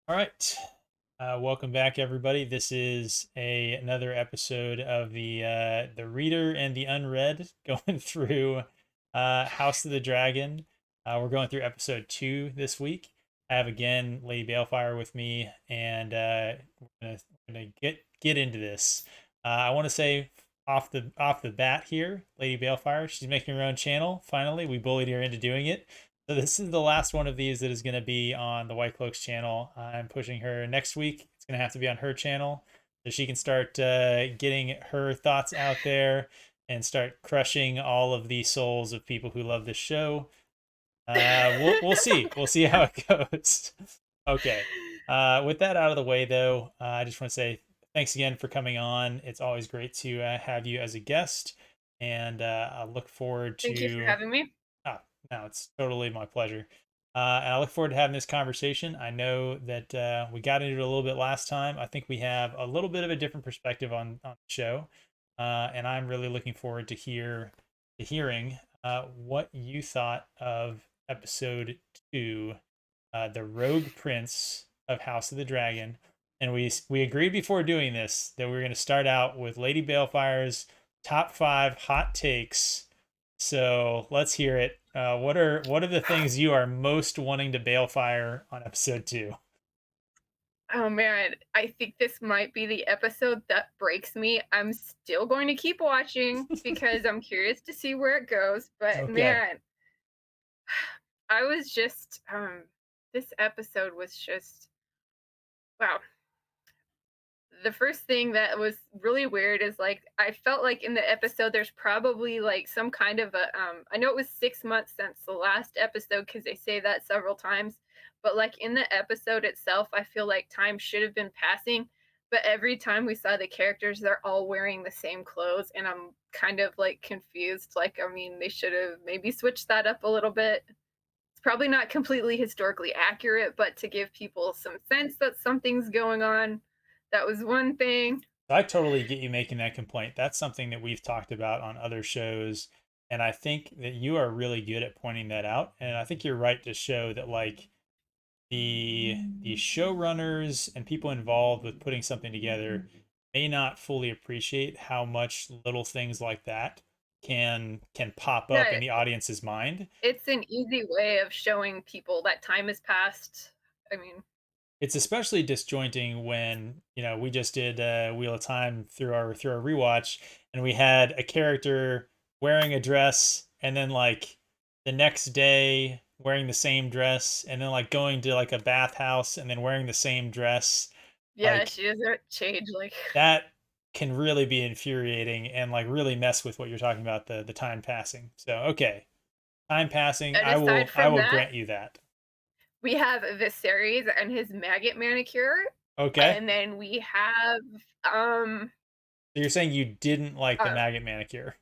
All right. Welcome back, everybody. This is another episode of the Reader and the Unread, going through House of the Dragon. We're going through episode 2 this week. I have again Lady Balefire with me, and we're gonna get into this. I want to say off the bat here, Lady Balefire, she's making her own channel. Finally, we bullied her into doing it. So this is the last one of these that is going to be on the White Cloaks channel. I'm pushing her next week. It's going to have to be on her channel so she can start getting her thoughts out there and start crushing all of the souls of people who love this show. We'll see. We'll see how it goes. Okay. With that out of the way, though, I just want to say thanks again for coming on. It's always great to have you as a guest, and I look forward Thank you for to having me. Oh, no, it's totally my pleasure. And I look forward to having this conversation. I know that we got into it a little bit last time. I think we have a little bit of a different perspective on the show, and I'm really looking forward to hearing what you thought of episode 2, the Rogue Prince of House of the Dragon. And we agreed before doing this that we were going to start out with Lady Balefire's top 5 hot takes. So let's hear it. What are the things you are most wanting to Balefire on episode 2? Oh man, I think this might be the episode that breaks me. I'm still going to keep watching because I'm curious to see where it goes. But Okay. man, I was just this episode was just wow. The first thing that was really weird is like I felt like in the episode there's probably like some kind of a I know it was 6 months since the last episode because they say that several times, but like in the episode itself, I feel like time should have been passing. But every time we saw the characters, they're all wearing the same clothes, and I'm kind of like confused. Like, I mean, they should have maybe switched that up a little bit. It's probably not completely historically accurate, but to give people some sense that something's going on, that was one thing. I totally get you making that complaint. That's something that we've talked about on other shows, and I think that you are really good at pointing that out. And I think you're right to show that like the showrunners and people involved with putting something together may not fully appreciate how much little things like that can pop up in Yeah, the audience's mind. it's an easy way of showing people that time has passed. I mean, It's especially disjointing when we just did Wheel of Time through our rewatch, and we had a character wearing a dress, and then like the next day wearing the same dress, and then like going to like a bathhouse and then wearing the same dress. yeah, Like she doesn't change like that can really be infuriating and like really mess with what you're talking about, the time passing. So okay, time passing, and I aside will I from will that, grant you that. we have Viserys and his maggot manicure, Okay, and then we have um so you're saying you didn't like the uh maggot manicure?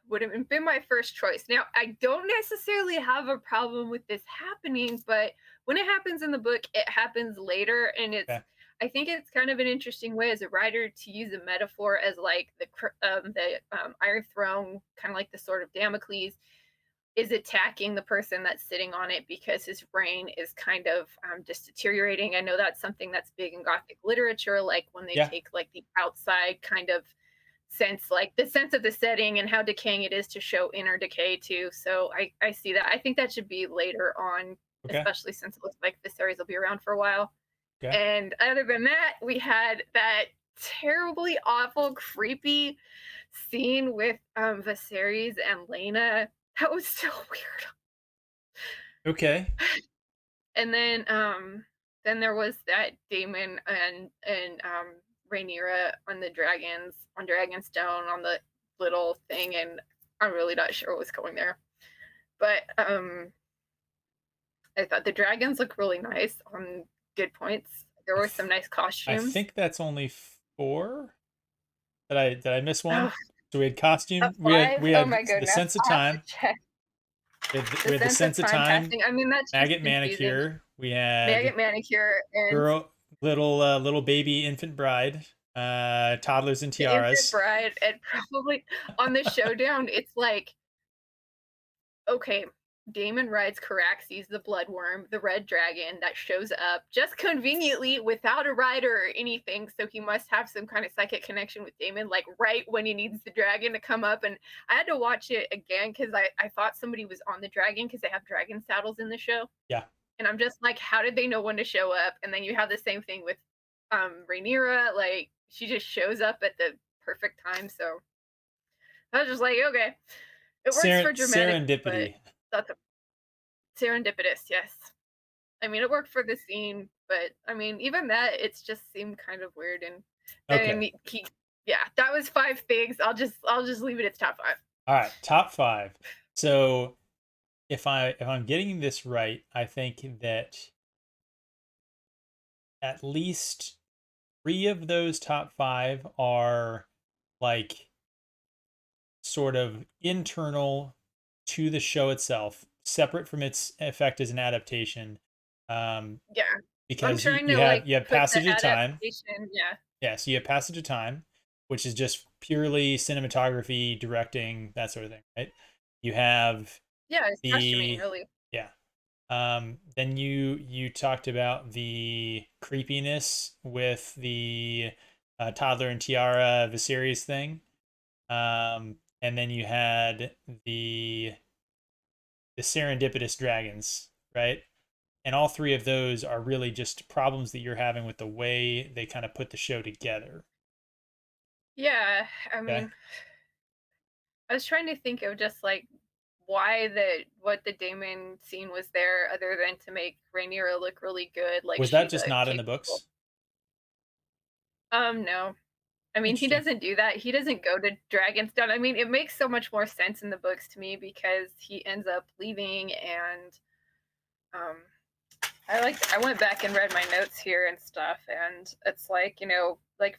would have been my first choice. Now, I don't necessarily have a problem with this happening, but when it happens in the book, it happens later, and it's Okay. I think it's kind of an interesting way as a writer to use a metaphor as like the Iron Throne, kind of like the sword of Damocles, is attacking the person that's sitting on it because his brain is kind of just deteriorating. I know that's something that's big in Gothic literature, like when they Yeah. take like the outside kind of sense, like the sense of the setting and how decaying it is to show inner decay too. So I see that. I think that should be later on, Okay. especially since it looks like the series will be around for a while. Okay. And other than that, we had that terribly awful, creepy scene with Viserys and Lena. That was so weird. Okay. And then there was that Damon and Rhaenyra on the dragons on Dragonstone on the little thing, and I'm really not sure what was going there. But I thought the dragons look really nice on good points. There I were some th- nice I costumes. think that's only 4. Did I miss Oh, one? So we had a costume. We had five? we Oh had my the goodness. sense of I'll have to time. check. We The had the sense of sense of time time. passing. I mean, that's just Maggot confusing. manicure. We had Maggot manicure and girl, little baby infant bride. Toddlers and the infant tiaras. bride, and probably on the showdown, it's like, okay. Damon rides Caraxes, the bloodworm, the red dragon that shows up just conveniently without a rider or anything. So he must have some kind of psychic connection with Damon, like right when he needs the dragon to come up. And I had to watch it again because I thought somebody was on the dragon because they have dragon saddles in the show. Yeah. And I'm just like, how did they know when to show up? And then you have the same thing with Rhaenyra, like she just shows up at the perfect time. So I was just like, okay, it works for dramatic, but Serendipity. that's a serendipitous, yes. I mean, it worked for the scene, but I mean, even that, it's just seemed kind of weird. And then Okay. yeah, that was five things. I'll just leave it at top five. All right. Top five. So if I'm getting this right, I think that at least three of those top five are like sort of internal to the show itself, separate from its effect as an adaptation. Um, Yeah, I'm because trying you to have like you have put the passage of time. adaptation. Yeah, Yeah, so you have passage of time, which is just purely cinematography, directing, that sort of thing, right? You have yeah, it's costuming the really. yeah. Then you talked about the creepiness with the toddler and tiara Viserys thing. And then you had the serendipitous dragons, right? And all three of those are really just problems that you're having with the way they kind of put the show together. Yeah, I Okay. mean, I was trying to think of just like why the what the Damon scene was there other than to make Rhaenyra look really good, like Was that she's just a not in the capable. books? No. I mean, he Interesting. doesn't do that. He doesn't go to Dragonstone. I mean, it makes so much more sense in the books to me because he ends up leaving and um I went back and read my notes here and stuff and it's like, like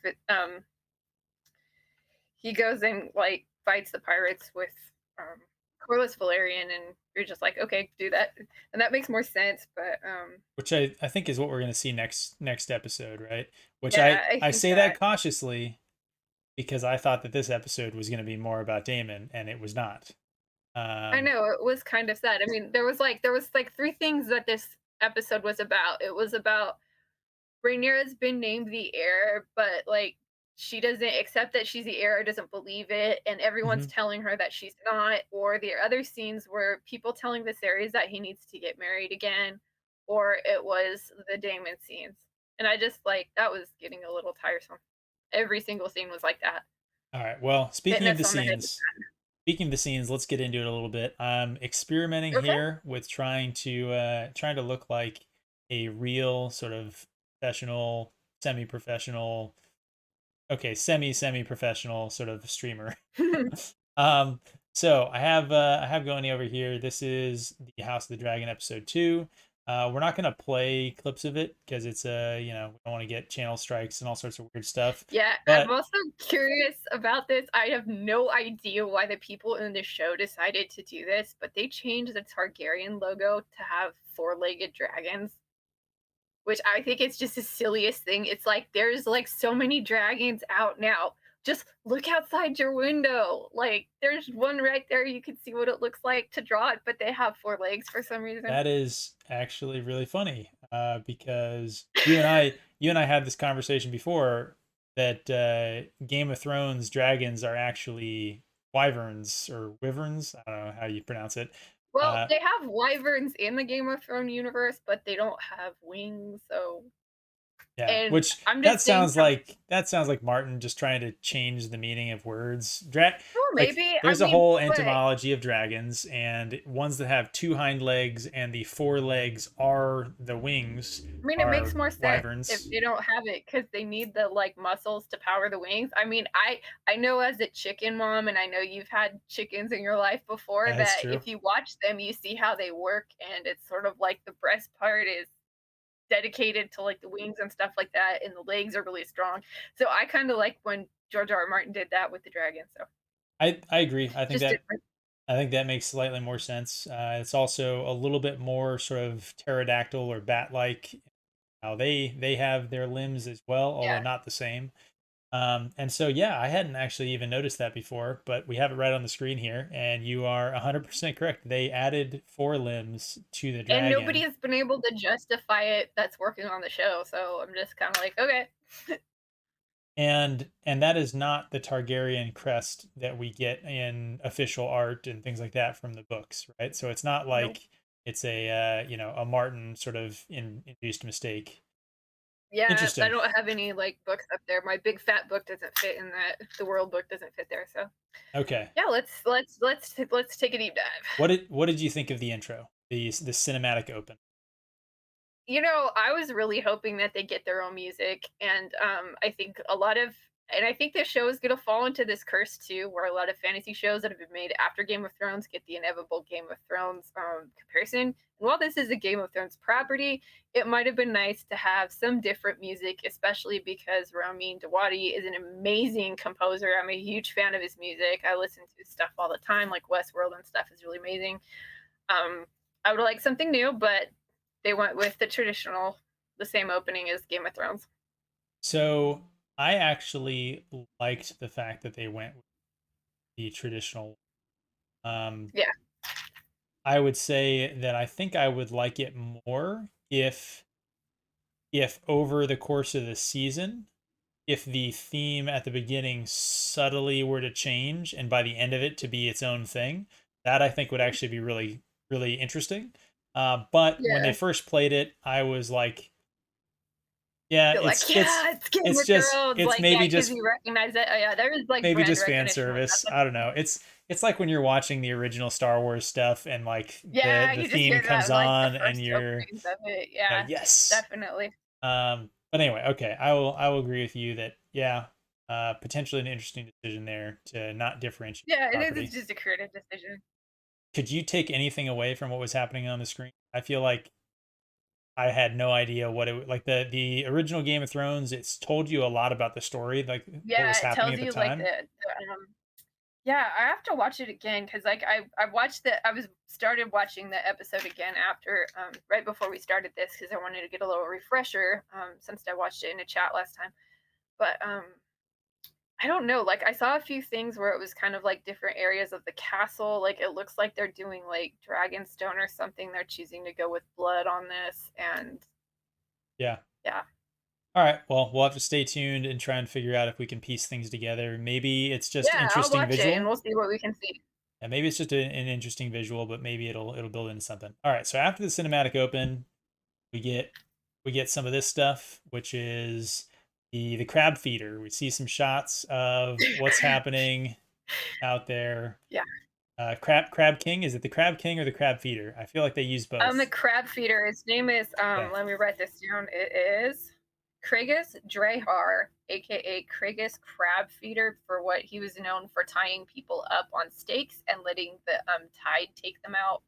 he goes and like fights the pirates with um Corlys Valerian and you're just like, okay, do that. And that makes more sense, but Which I think is what we're going to see next episode, right? Which yeah, I I think say that that cautiously because I thought that this episode was going to be more about Damon, and it was not. I Um, know it was kind of sad. I mean, there was like three things that this episode was about. It was about Rhaenyra's been named the heir, but like she doesn't accept that she's the heir, doesn't believe it, and everyone's mhm. telling her that she's not. Or the other scenes were people telling Viserys that he needs to get married again, or it was the Daemon scenes. And I just like that was getting a little tiresome. Every single scene was like that, All right. Well, hitting us on the head. speaking of the scenes, let's get into it a little bit. I'm experimenting Okay. here with trying to look like a real sort of professional, semi-professional, okay, semi-professional sort of streamer. Um, so I have going over here. This is the House of the Dragon episode 2. We're not gonna play clips of it because it's we don't want to get channel strikes and all sorts of weird stuff. Yeah, I'm But also curious about this. I have no idea why the people in the show decided to do this, but they changed the Targaryen logo to have four-legged dragons, which I think it's just the silliest thing. It's like there's like so many dragons out now. Just look outside your window. Like there's one right there. You can see what it looks like to draw it, but they have four legs for some reason. that is actually really funny because you and I had this conversation before that Game of Thrones dragons are actually wyverns or wyverns. I don't know how you pronounce it. Well, Uh, they have wyverns in the Game of Thrones universe, but they don't have wings, so Yeah, and which I'm just saying that sounds like Martin just trying to change the meaning of words. well, Like maybe. I there's a mean, whole but etymology of dragons, and ones that have two hind legs and the four legs are the wings I mean, it makes are more sense if wyverns. they don't have it because they need the like muscles to power the wings. I mean, I know as a chicken mom, and I know you've had chickens in your life before That's that true. if you watch them, you see how they work, and it's sort of like the breast part is dedicated to like the wings and stuff like that, and the legs are really strong. So I kind of like when George R. R. Martin did that with the dragon. So I agree. just different. I think that makes slightly more sense. It's also a little bit more sort of pterodactyl or bat like. How they have their limbs as well, although Yeah. not the same. And so, yeah, I hadn't actually even noticed that before, but we have it right on the screen here, and you are 100% correct. They added forelimbs to the And nobody dragon, has been able to justify it that's working on the show, so I'm just kinda like, "Okay." and that is not the Targaryen crest that we get in official art and things like that from the books, right? So it's not Nope. like it's a a Martin sort of induced mistake. Yeah, I Interesting. don't have any, like, books up there. My big fat book doesn't fit in that. The world book doesn't fit there, so Okay. yeah, let's take a deep dive. What did you think of the intro? The cinematic open. You know, I was really hoping that they get their own music, and I think a lot of and I think this show is gonna fall into this curse too, where a lot of fantasy shows that have been made after Game of Thrones get the inevitable Game of Thrones comparison. And while this is a Game of Thrones property, it might have been nice to have some different music, especially because Ramin Djawadi is an amazing composer. I'm a huge fan of his music. I listen to his stuff all the time, like Westworld and stuff is really amazing. Um, I would like something new, but they went with the traditional, the same opening as Game of Thrones. So I actually liked the fact that they went with the traditional. Um, Yeah, I would say that I think I would like it more if over the course of the season, if the theme at the beginning subtly were to change and by the end of it to be its own thing, that I think would actually be really interesting. But when they yeah. first played it, I was like, yeah, You're like, yeah, it's Game of Thrones. it's Like, yeah, maybe because just you recognize it. Oh, yeah, there is like brand fan recognition with that. service. That's I don't cool. know. It's like when you're watching the original Star Wars stuff and like Yeah, the you just theme hear comes that like the on and first you're openings of it. Yeah, yes. definitely. But anyway, okay, I will agree with you that yeah, potentially an interesting decision there to not differentiate Yeah, the it is. It's property. just a creative decision. Could you take anything away from what was happening on the screen? I feel like I had no idea what it like the original Game of Thrones. It's told you a lot about the story, like what was Yeah, it happening tells at the you like time. yeah, I have to watch it again because like I watched I was started watching the episode again after right before we started this because I wanted to get a little refresher since I watched it in a chat last time. But I don't know, like I saw a few things where it was kind of like different areas of the castle. Like it looks like they're doing like Dragonstone or something. They're choosing to go with blood on this, and Yeah. yeah, All right. Well, we'll have to stay tuned and try and figure out if we can piece things together. Maybe it's just yeah, I'll interesting watch it and visual. we'll see what we can see. Yeah, maybe it's just an interesting visual, but maybe it'll build into something. All right. So after the cinematic open, we get we get some of this stuff, which is the crab feeder. We see some shots of what's happening out there. Yeah. Crab King. Is it the Crab King or the Crab Feeder? I feel like they use The both. crab feeder, his name is, Okay. let me write this down. It is Krigus Drahar, aka Krigus Crab Feeder, for what he was known for tying people up on stakes and letting the tide take them out.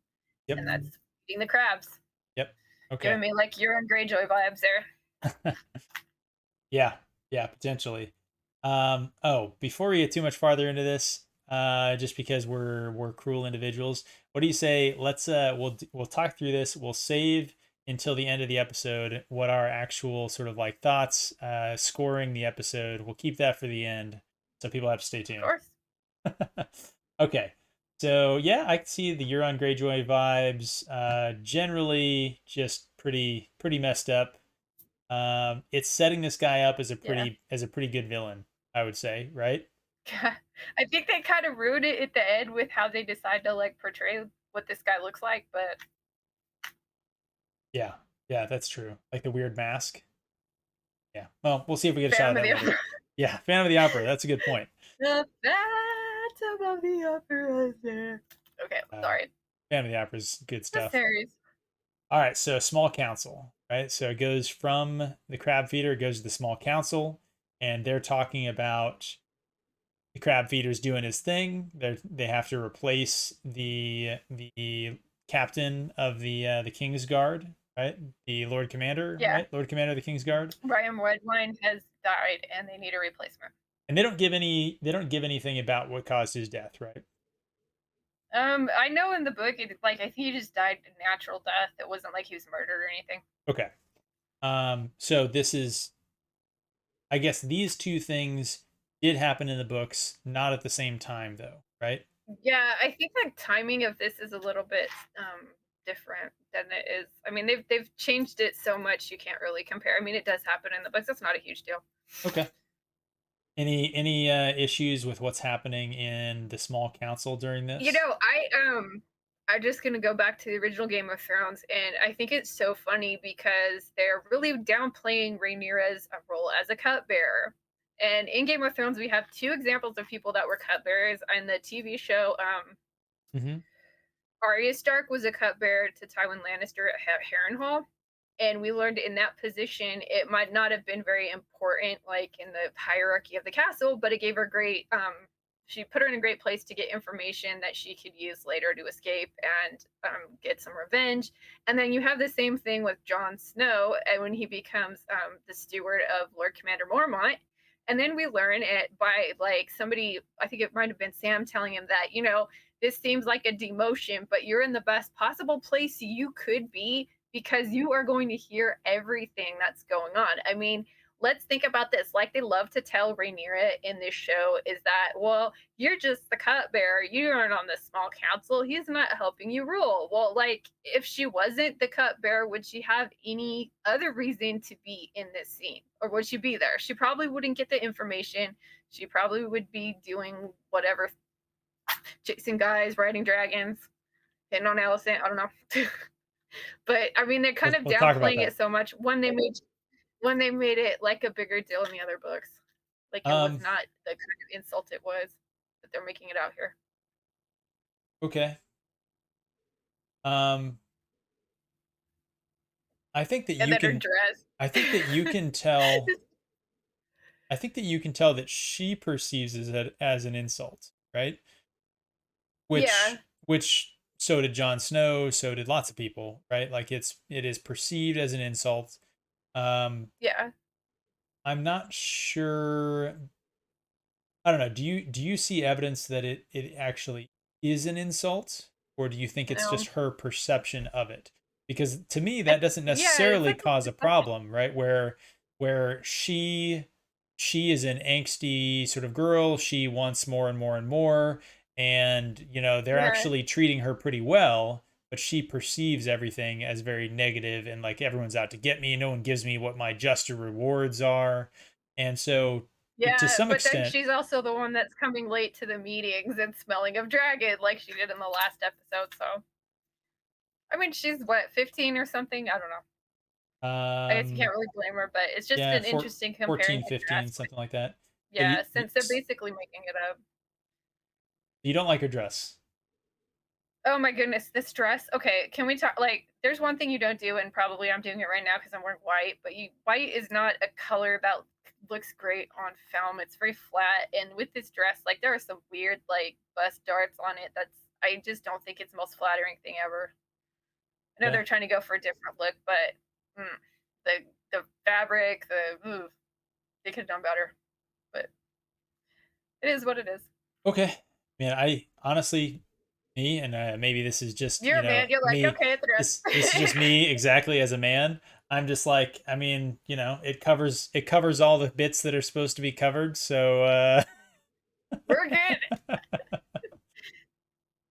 Yep. And that's feeding the crabs. Yep. Giving Okay. me like Euron Greyjoy vibes there. Yeah, yeah, potentially. Oh, before we get too much farther into this, just because we're cruel individuals, what do you say? Let's we'll talk through this. We'll save until the end of the episode what our actual sort of like thoughts, scoring the episode. We'll keep that for the end, so people have to stay Of tuned. course. Okay. So yeah, I can see the Euron Greyjoy vibes. Generally, just pretty messed up. It's setting this guy up Yeah. as a pretty good villain, I would say, right? I think they kind of ruined it at the end with how they decide to like portray what this guy looks like, but Yeah, yeah, that's true. Like the weird mask. Yeah. Well, we'll see if we get a shot of Phantom of that the later. Opera. Yeah, Phantom of the Opera. That's a good point. The Phantom of the Opera is there. Okay, Uh, sorry. Phantom of the Opera is good The stuff. series. All right, so small council, right? So it goes from the crab feeder, it goes to the small council, and they're talking about the crab feeder's doing his thing. They have to replace the captain of the King's Guard, right? The Lord Commander, Yeah, right? Lord Commander of the King's Guard. Brian Redwine has died, and they need a replacement. And they don't give anything about what caused his death, right? I know in the book, like I think he just died a natural death. It wasn't like he was murdered or anything. Okay. So this is I guess these two things did happen in the books, not at the same time, though, right? Yeah, I think the timing of this is a little bit different than it is. I mean, they've changed it so much you can't really compare. I mean, it does happen in the books. That's not a huge deal. Okay. Any issues with what's happening in the small council during You this? know, I'm just gonna go back to the original Game of Thrones, and I think it's so funny because they're really downplaying Rhaenyra's role as a cupbearer. And in Game of Thrones, we have two examples of people that were cupbearers in the TV show. Mm-hmm. Arya Stark was a cupbearer to Tywin Lannister at Harrenhal, and we learned in that position it might not have been very important, like in the hierarchy of the castle, but it gave her great. She put her in a great place to get information that she could use later to escape and get some revenge. And then you have the same thing with Jon Snow, and when he becomes the steward of Lord Commander Mormont. And then we learn it by like somebody, I think it might have been Sam telling him that, this seems like a demotion, but you're in the best possible place you could be because you are going to hear everything that's going on. I mean, let's think about this. Like they love to tell Rhaenyra in this show is that, well, you're just the cupbearer. You aren't on the small council. He's not helping you rule. Well, like if she wasn't the cupbearer, would she have any other reason to be in this scene? Or would she be there? She probably wouldn't get the information. She probably would be doing whatever, chasing guys, riding dragons, hitting on Allison. I don't know. But I mean, they're kind of We'll talk about downplaying that. it so much when they made it like a bigger deal in the other books. Like it was Um, not the kind of insult it was that they're making it out here. okay. Um, I think that And you then her can dress. I think that you can tell I think that you can tell that she perceives it as an insult, right? Yeah, Which so did Jon Snow, so did lots of people, right? Like it is perceived as an insult. Um, yeah. I'm not sure. I don't know. Do you see evidence that it actually is an insult, or do you think it's No. just her perception of it? Because to me, that doesn't Yeah, it's necessarily like a cause a perception. problem, right? Where she is an angsty sort of girl. She wants more and more and more, and they're Yeah. actually treating her pretty well, but she perceives everything as very negative and like everyone's out to get me. No one gives me what my just rewards are, and so to Yeah, some but then extent. she's also the one that's coming late to the meetings and smelling of dragon like she did in the last episode. So, I mean, she's what, 15 or something? I don't know. I guess you Um, can't really blame her, but it's just yeah, an interesting comparing 14, the 15, dress. something like that. So Yeah, since they're basically making it up. you don't like her dress. Oh my goodness, this dress. Okay, can we talk? Like, there's one thing you don't do, and probably I'm doing it right now because I'm wearing white. But white is not a color that looks great on film. It's very flat, and with this dress, like there are some weird like bust darts on it. I just don't think it's the most flattering thing ever. I know Okay. they're trying to go for a different look, but mm, the the fabric, they could have done better. But it is what it is. Okay. Man, I honestly, me, and maybe this is just, You're a man. You're like, me, okay, it's a this is dress. just me exactly as a man. I'm just like, I mean, it covers all the bits that are supposed to be covered. So, We're good.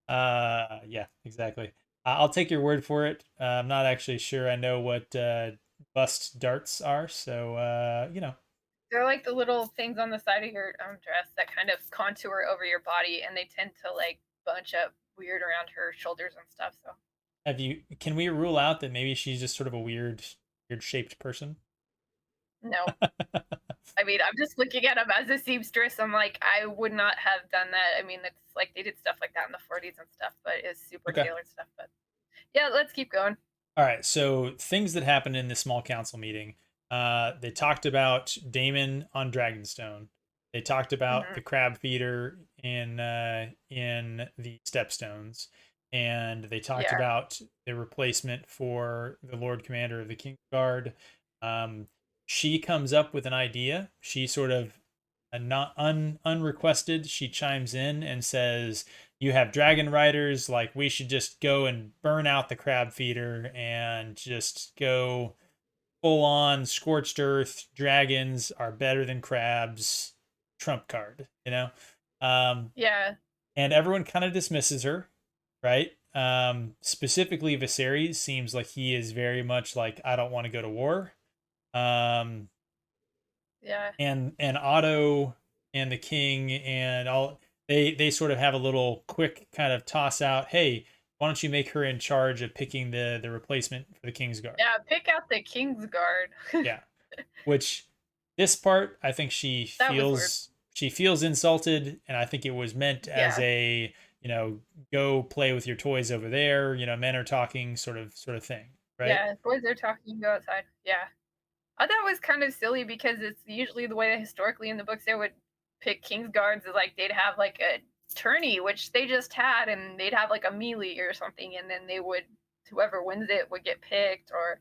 yeah, exactly. I'll take your word for it. I'm not actually sure I know what bust darts are. So, They're like the little things on the side of your dress that kind of contour over your body, and they tend to like bunch up weird around her shoulders and stuff. So can we rule out that maybe she's just sort of a weird shaped person? no, I mean I'm just looking at them as a seamstress. I'm like I would not have done that. I mean it's like they did stuff like that in the 40s and stuff, but it's super Okay. tailored stuff. But yeah, let's keep going. All right. So things that happened in this small council meeting. They talked about Damon on Dragonstone. They talked about Hmm. the crab feeder in the Stepstones, and they talked Yeah, about the replacement for the Lord Commander of the Kingsguard. Um, she comes up with an idea. She sort of not unrequested. She chimes in and says, you have dragon riders, like we should just go and burn out the crab feeder and just go full on scorched earth dragons are better than crabs trump card, you know? Um, Yeah. and everyone kind of dismisses her, right? Specifically, Viserys seems like he is very much like, I don't want to go to war. Um, Yeah. and Otto and the king and all they sort of have a little quick kind of toss out. Hey, why don't you make her in charge of picking the replacement for the King's Guard? Yeah, pick out the Kingsguard. Yeah, which this part I think That was weird. she feels insulted, and I think it was meant as Yeah. a go play with your toys over there. Men are talking sort of thing, right? Yeah, boys are talking, go outside. Yeah. I thought it was kind of silly because it's usually the way that historically in the books they would pick Kingsguards is like they'd have like a tourney, which they just had, and they'd have like a melee or something, and then they would whoever wins it would get picked, or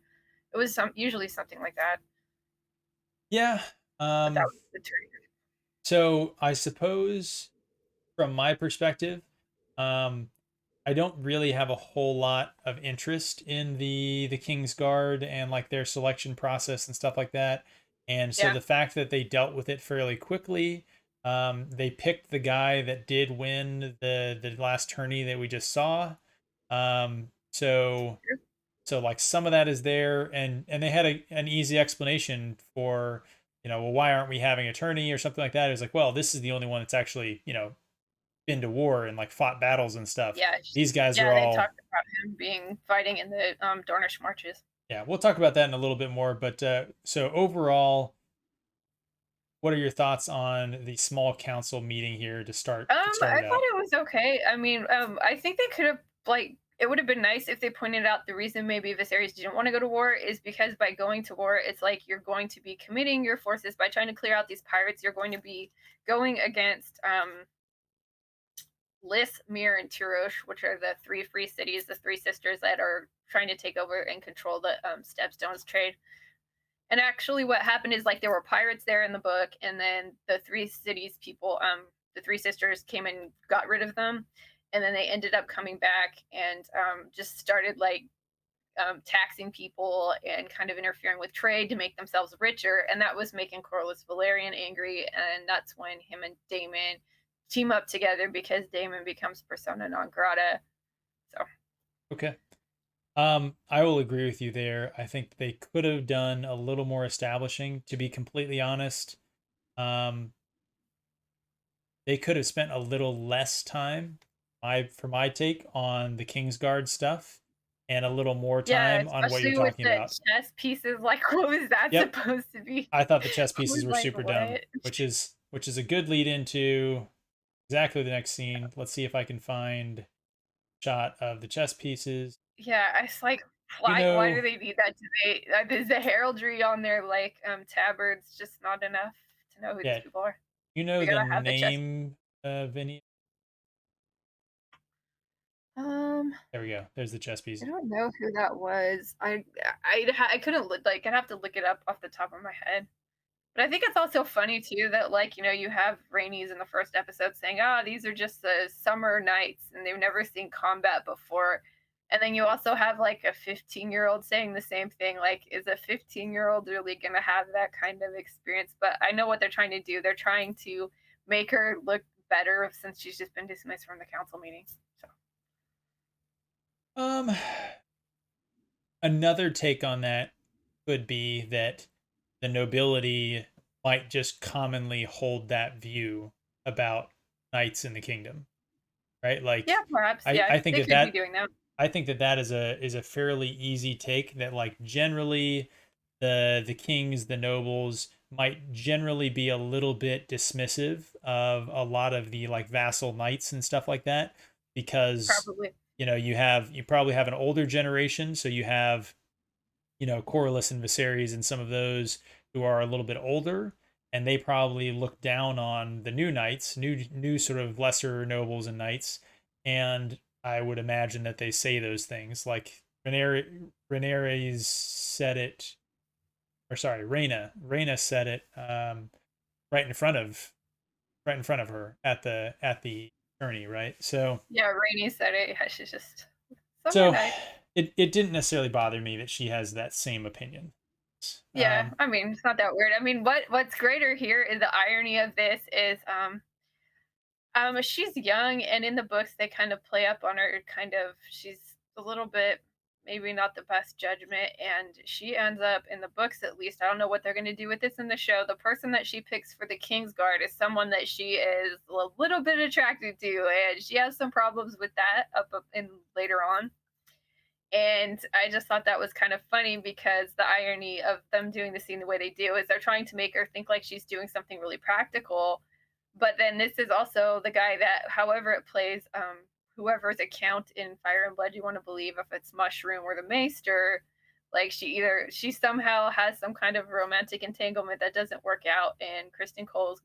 it was usually something like that. Yeah. But that Um, was the tourney. so I suppose from my perspective, um, I don't really have a whole lot of interest in the King's Guard and like their selection process and stuff like that. And so Yeah, the fact that they dealt with it fairly quickly, they picked the guy that did win the last tourney that we just saw. Um, so true. so like some of that is there, and they had an easy explanation for well, why aren't we having a tourney or something like that. It was like, well, this is the only one that's actually been to war and like fought battles and stuff. Yeah, These guys are yeah. They all talked about him being fighting in the Dornish marches. yeah. We'll talk about that in a little bit more, but so overall, what are your thoughts on the small council meeting here to start I it thought out? it was okay. I mean, I think they could have like it would have been nice if they pointed out the reason maybe Viserys didn't want to go to war is because by going to war, it's like you're going to be committing your forces by trying to clear out these pirates. You're going to be going against Lys, Mir, and Tirosh, which are the three free cities, the three sisters that are trying to take over and control the Stepstones trade. And actually, what happened is like there were pirates there in the book, and then the three cities people, the three sisters came and got rid of them, and then they ended up coming back and just started like taxing people and kind of interfering with trade to make themselves richer, and that was making Corlys Valerian angry, and that's when him and Daemon team up together because Daemon becomes persona non grata. So Okay. I will agree with you there. I think they could have done a little more establishing, to be completely honest. Um, they could have spent a little less time, for my take, on the Kingsguard stuff and a little more yeah, time on what you're especially with talking the about. chess pieces, like what was that Yep, supposed to be? I thought the chess I pieces was were like, super dumb, what? which is a good lead into exactly the next scene. Let's see if I can find a shot of the chess pieces. Yeah, I was like, You why do know, they need that? Do they is the heraldry on their like tabards just not enough to know who these yeah, people are? you know We the gotta have the chess. name, Vinny. Um, There we go. There's the chess I pieces. don't know who that was. I couldn't like I'd have to look it up off the top of my head. But I think it's also funny too that like you have Rainey's in the first episode saying, "Ah, these are just the summer nights, and they've never seen combat before." And then you also have like a 15-year-old saying the same thing. Like, is a 15-year-old really going to have that kind of experience? But I know what they're trying to do. They're trying to make her look better since she's just been dismissed from the council meeting. So Um, Another take on that could be that the nobility might just commonly hold that view about knights in the kingdom, right? yeah, Like, perhaps. I Yeah, I think they that could be that doing that. I think that is a fairly easy take, that like generally the kings, the nobles might generally be a little bit dismissive of a lot of the like vassal knights and stuff like that, because Probably. you probably have an older generation, so you have Corlys and Viserys and some of those who are a little bit older, and they probably look down on the new knights, new sort of lesser nobles and knights, and I would imagine that they say those things like Rhaenyra said it, or sorry, Rhaena said it right in front of her at the tourney, right? Yeah, Rainey said it. Yeah, she's just summer So nights. it didn't necessarily bother me that she has that same opinion. Yeah, Um, I mean, it's not that weird. I mean, what's greater here is the irony of this is she's young, and in the books they kind of play up on her. Kind of, she's a little bit maybe not the best judgment, and she ends up in the books at least. I don't know what they're going to do with this in the show. The person that she picks for the King's Guard is someone that she is a little bit attracted to, and she has some problems with that up in later on. And I just thought that was kind of funny because the irony of them doing the scene the way they do is they're trying to make her think like she's doing something really practical. But then this is also the guy that, however it plays, whoever's account in Fire and Blood you want to believe, if it's Mushroom or the Maester, like she somehow has some kind of romantic entanglement that doesn't work out, and Kristen Cole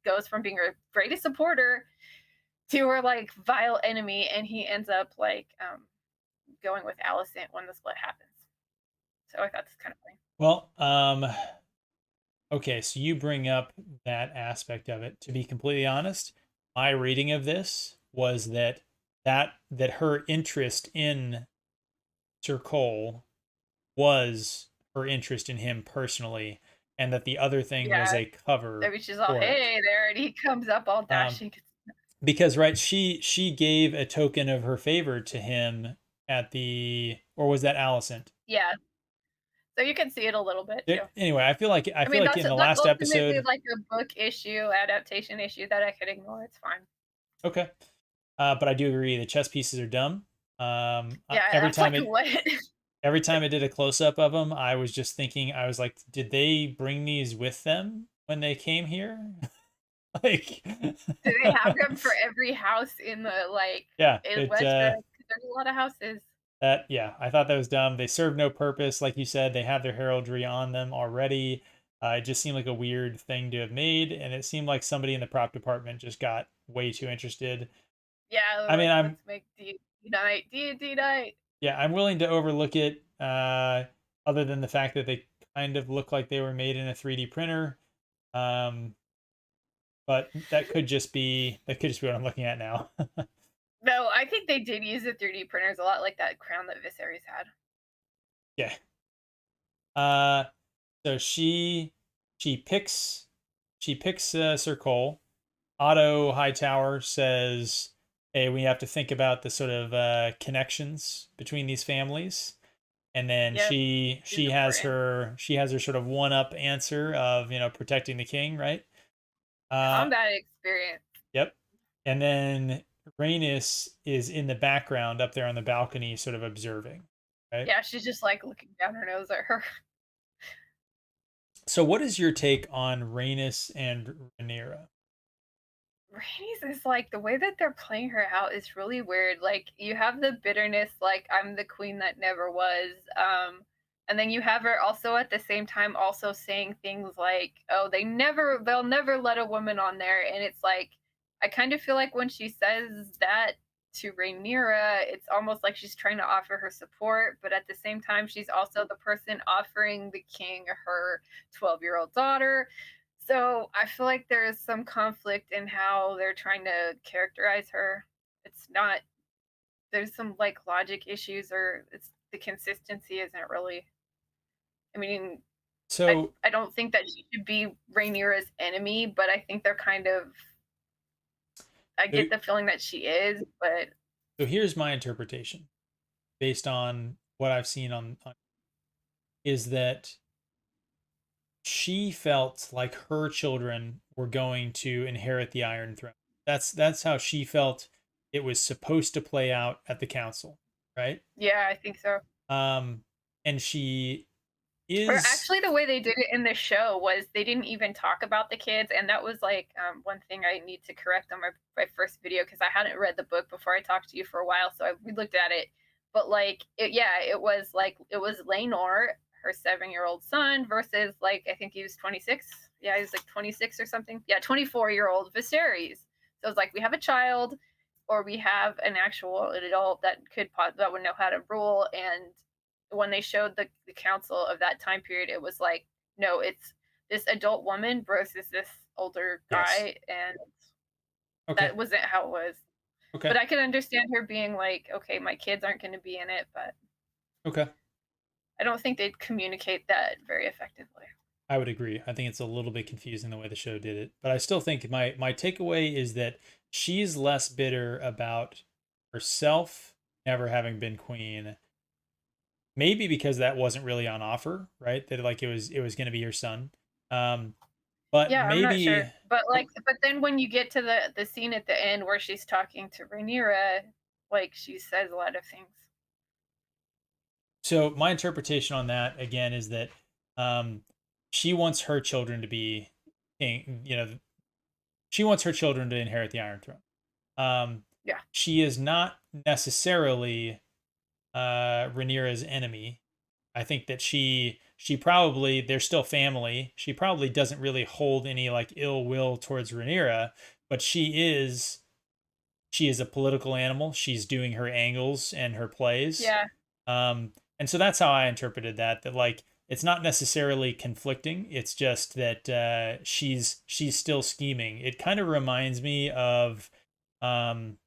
goes from being her greatest supporter to her like vile enemy, and he ends up like going with Alicent when the split happens. So I thought that's kind of funny. well, okay, so you bring up that aspect of it. To be completely honest, my reading of this was that her interest in Sir Cole was her interest in him personally, and that the other thing was Yeah, a cover maybe she's all, for it. hey there, and he comes up all Um, dashing. because right, she gave a token of her favor to him at the, or was that Alicent? Yeah, so you can see it a little bit too. Anyway, I I feel mean, like that's in the that's last ultimately episode, like a book issue, adaptation issue that I could ignore. It's fine. okay, but I do agree the chess pieces are dumb. Yeah, Every that's time like it what? every time it did a close up of them, I was just thinking, I was like, did they bring these with them when they came here? Like, Do they have them for every house in the like yeah, in it Westeros? 'Cause there's a lot of houses. that yeah, I thought that was dumb. They serve no purpose, like you said. They have their heraldry on them already. It just seemed like a weird thing to have made, and it seemed like somebody in the prop department just got way too interested. Yeah, they're I mean, like, I'm let's make D night, D night. yeah, I'm willing to overlook it. Other than the fact that they kind of look like they were made in a 3D printer. Um, but that could just be what I'm looking at now. No, I think they did use the 3D printers a lot, like that crown that Viserys had. Yeah. Uh, so she picks Sir Cole. Otto Hightower says, "Hey, we have to think about the sort of connections between these families." And then Yep, she's important. she has her sort of one up answer of protecting the king, right? Uh, Combat experience. yep. And then Rhaenys is in the background up there on the balcony, sort of observing, right? Yeah, she's just like looking down her nose at her. So, what is your take on Rhaenys and Rhaenyra? Rhaenys is like the way that they're playing her out is really weird. Like you have the bitterness, like I'm the queen that never was. And then you have her also at the same time also saying things like, "Oh, they'll never let a woman on there." And it's like, I kind of feel like when she says that to Rhaenyra, it's almost like she's trying to offer her support, but at the same time, she's also the person offering the king her 12-year-old daughter. So I feel like there is some conflict in how they're trying to characterize her. It's not, there's some like logic issues, or it's the consistency isn't really. I mean, So, I don't think that she should be Rhaenyra's enemy, but I think they're kind of, I so get the feeling that she is, but here's my interpretation based on what I've seen on is that she felt like her children were going to inherit the Iron Throne. That's how she felt it was supposed to play out at the council, right? yeah, I think so. Um, and she Or is actually, the way they did it in the show was they didn't even talk about the kids, and that was like one thing I need to correct on my first video because I hadn't read the book before I talked to you for a while, so we looked at it. But like, yeah, it was Laenor, her 7-year-old son, versus like I think he was 26. Yeah, he was like 26 or something. Yeah, 24-year-old Viserys. So it's like we have a child, or we have an actual adult that would know how to rule, and when they showed the council of that time period, it was like, no, it's this adult woman versus this older yes. guy, and Okay. that wasn't how it was. Okay. But I can understand her being like, okay, my kids aren't going to be in it, but Okay. I don't think they'd communicate that very effectively. I would agree. I think it's a little bit confusing the way the show did it, but I still think my takeaway is that she's less bitter about herself never having been queen. Maybe because that wasn't really on offer, right? That like it was going to be her son. Um, but Yeah, I'm not maybe sure. But then when you get to the scene at the end where she's talking to Rhaenyra, like, she says a lot of things. so. My interpretation on that again is that um, she wants her children to be king. She wants her children to inherit the Iron Throne. Um, Yeah. she is not necessarily Rhaenyra's enemy. I think that she probably they're still family. She probably doesn't really hold any like ill will towards Rhaenyra, but she is a political animal. She's doing her angles and her plays. Yeah. And so that's how I interpreted that. That like it's not necessarily conflicting. It's just that she's still scheming. It kind of reminds me of um,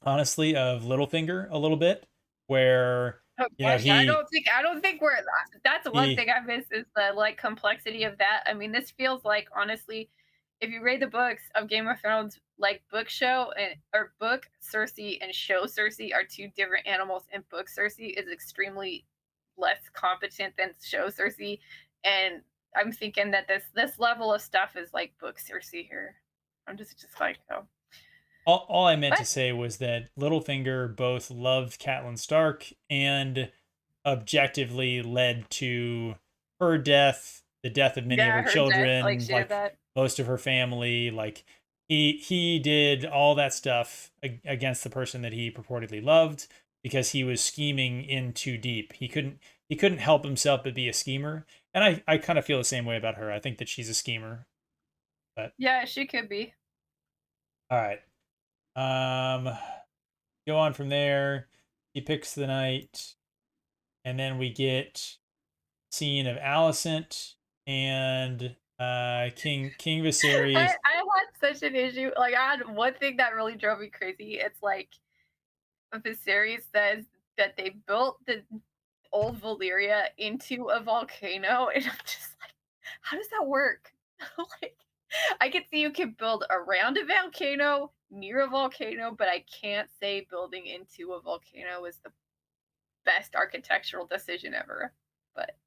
honestly of Littlefinger a little bit, where Oh you know gosh, he I don't think we're that's one he thing I miss is the, like, complexity of that. I mean, this feels like, honestly, if you read the books of Game of Thrones, like, book show and or book Cersei and show Cersei are 2 different animals, and book Cersei is extremely less competent than show Cersei, and I'm thinking that this level of stuff is like book Cersei here. I'm just like, "Oh." all I meant to But say was that Littlefinger both loved Catelyn Stark and objectively led to her death, the death of many of yeah, her her death, like, children, she did like that. most of her family. Like he did all that stuff against the person that he purportedly loved because he was scheming in too deep. He couldn't help himself but be a schemer. And I kind of feel the same way about her. I think that she's a schemer. But Yeah, she could be. all right. Go on from there. He picks the knight, and then we get scene of Alicent and King Viserys. I had such an issue. Like, I had one thing that really drove me crazy. It's like Viserys says that they built the old Valyria into a volcano, and I'm just like, how does that work? Like, I can see you can build around a volcano, near a volcano, but I can't say building into a volcano is the best architectural decision ever. But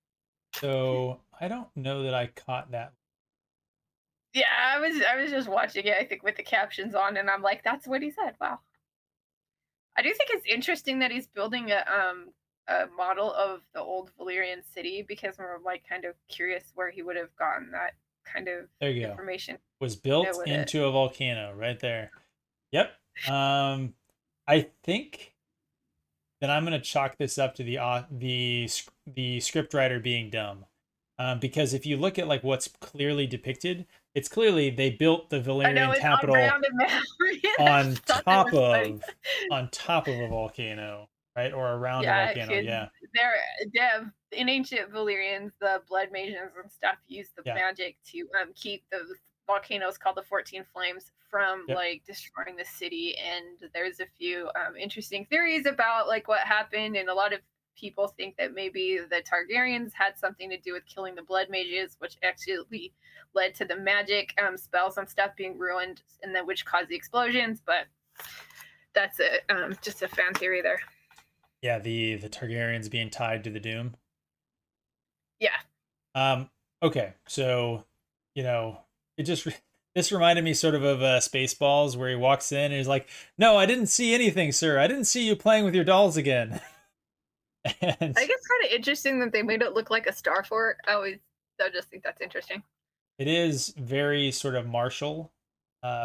So I don't know that I caught that. yeah, I was just watching it, I think, with the captions on, and I'm like, that's what he said. Wow. I do think it's interesting that he's building a model of the old Valyrian city because we're like kind of curious where he would have gotten that kind of There you go. information, Was built with it. into a volcano right there. Yep. I think then I'm going to chalk this up to the script writer being dumb, because if you look at like what's clearly depicted, it's clearly they built the I know Valerian it's capital around a memory. I on just thought that was funny. top of a volcano, right, or around a Yeah, volcano. because Yeah, they're in ancient Valyrians, the blood mages and stuff use the yeah, magic to keep the volcanoes called the 14 Flames from yep. like destroying the city. And there's a few interesting theories about like what happened, and a lot of people think that maybe the Targaryens had something to do with killing the blood mages, which actually led to the magic spells and stuff being ruined, and then which caused the explosions. But that's it. Just a fan theory there. Yeah, the Targaryens being tied to the Doom. Yeah. Um, okay, so you know, this reminded me sort of Spaceballs, where he walks in and he's like, "No, I didn't see anything, sir. I didn't see you playing with your dolls again." I And think it's kind of interesting that they made it look like a star fort. I just think that's interesting. it is very sort of martial,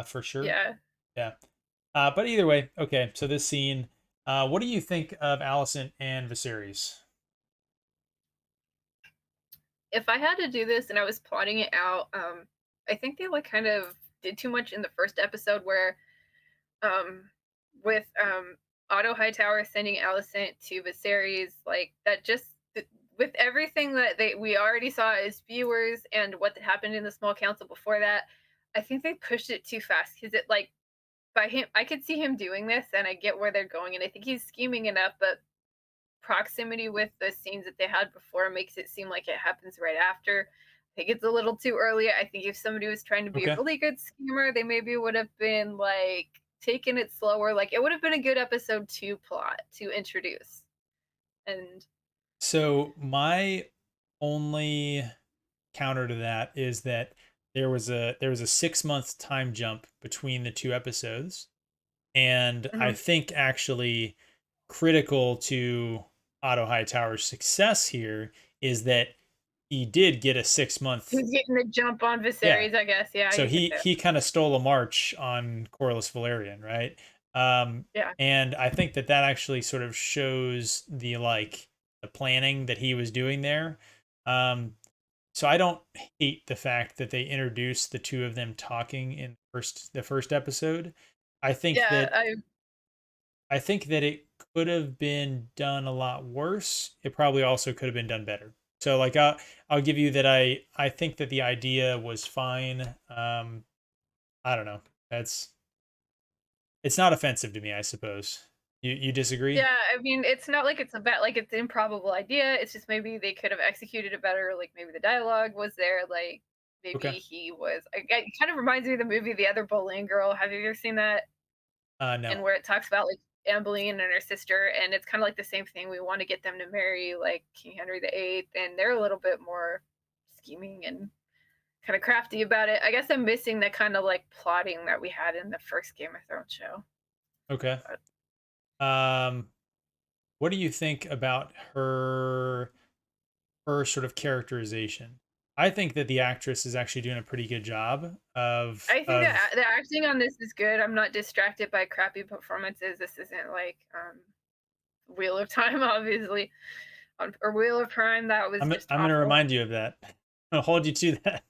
for sure. Yeah. Yeah. But either way, okay. So this scene, what do you think of Alicent and Viserys? If I had to do this and I was plotting it out, I think they like kind of did too much in the first episode where um with Otto Hightower sending Alicent to Viserys, like that just with everything that we already saw as viewers and what happened in the small council before that, I think they pushed it too fast because it like by him I could see him doing this and I get where they're going and I think he's scheming enough, but proximity with the scenes that they had before makes it seem like it happens right after. I think it's a little too early. I think if somebody was trying to be a Okay. really good schemer, they maybe would have been like taking it slower. Like it would have been a good episode 2 plot to introduce. And So my only counter to that is that there was a 6 month time jump between the two episodes, and I mhm. think actually critical to Otto Hightower's success here is that he did get a 6 month. Who's getting the jump on Yeah, Viserys, I guess. Yeah, so you get he that. he kind of stole a march on Corlys Valerian, right? Um, Yeah. and I think that that actually sort of shows the planning that he was doing there. Um, so I don't hate the fact that they introduced the two of them talking in the first episode. I think Yeah, that I think that it could have been done a lot worse. It probably also could have been done better. So like I'll give you that I think that the idea was fine. I don't know. That's it's not offensive to me, I suppose. You disagree? yeah, I mean, it's not like it's a bad like it's an improbable idea. It's just maybe they could have executed it better. Like maybe the dialogue was there. Like maybe Okay. he was. It kind of reminds me of the movie The Other Boleyn Girl. Have you ever seen that? No. And where it talks about like Anne Boleyn and her sister, and it's kind of like the same thing. We want to get them to marry like King Henry VIII, and they're a little bit more scheming and kind of crafty about it. I guess I'm missing the kind of like plotting that we had in the first Game of Thrones show. Okay. But Um what do you think about her sort of characterization? I think that the actress is actually doing a pretty good job of I think that the acting on this is good. I'm not distracted by crappy performances. This isn't like Wheel of Time, obviously, or Wheel of Crime. That was just I'm going to awful. remind you of that. I'll hold you to that.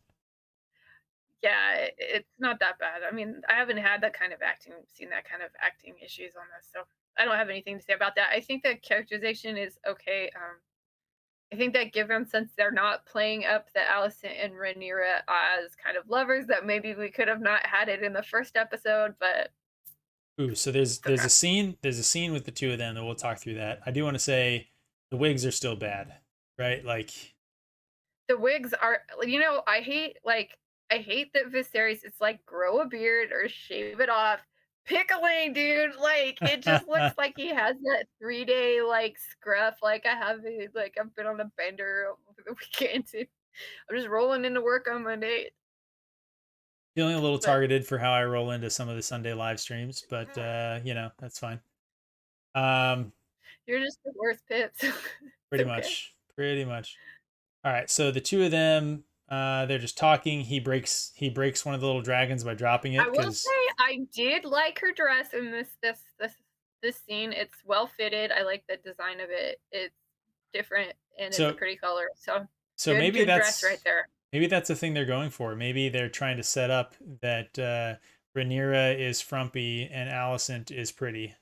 Yeah, it's not that bad. I mean, I haven't had that kind of acting, seen that kind of acting issues on this, so I don't have anything to say about that. I think the characterization is okay. I think that given since they're not playing up the Allison and Rhaenyra as kind of lovers, that maybe we could have not had it in the first episode, but Ooh, so there's it's okay. there's a scene with the two of them that we'll talk through that. I do want to say the wigs are still bad, right? Like The wigs are, I hate that Viserys, it's like grow a beard or shave it off. Pick a lane, dude. Like it just looks like he has that 3 day like scruff. Like I've been on a bender over the weekend. Too. I'm just rolling into work on Monday. feeling a little But targeted for how I roll into some of the Sunday live streams, but that's fine. Um you're just the worst pips. It's pretty okay. much. Pretty much. All right, so the two of them they're just talking. He breaks one of the little dragons by dropping I it will cuz say I did like her dress in this scene. It's well fitted. I like the design of it. It's different and it's a so pretty color. So so good dress right there. maybe that's the thing they're going for. Maybe they're trying to set up that Rhaenyra is frumpy and Alicent is pretty.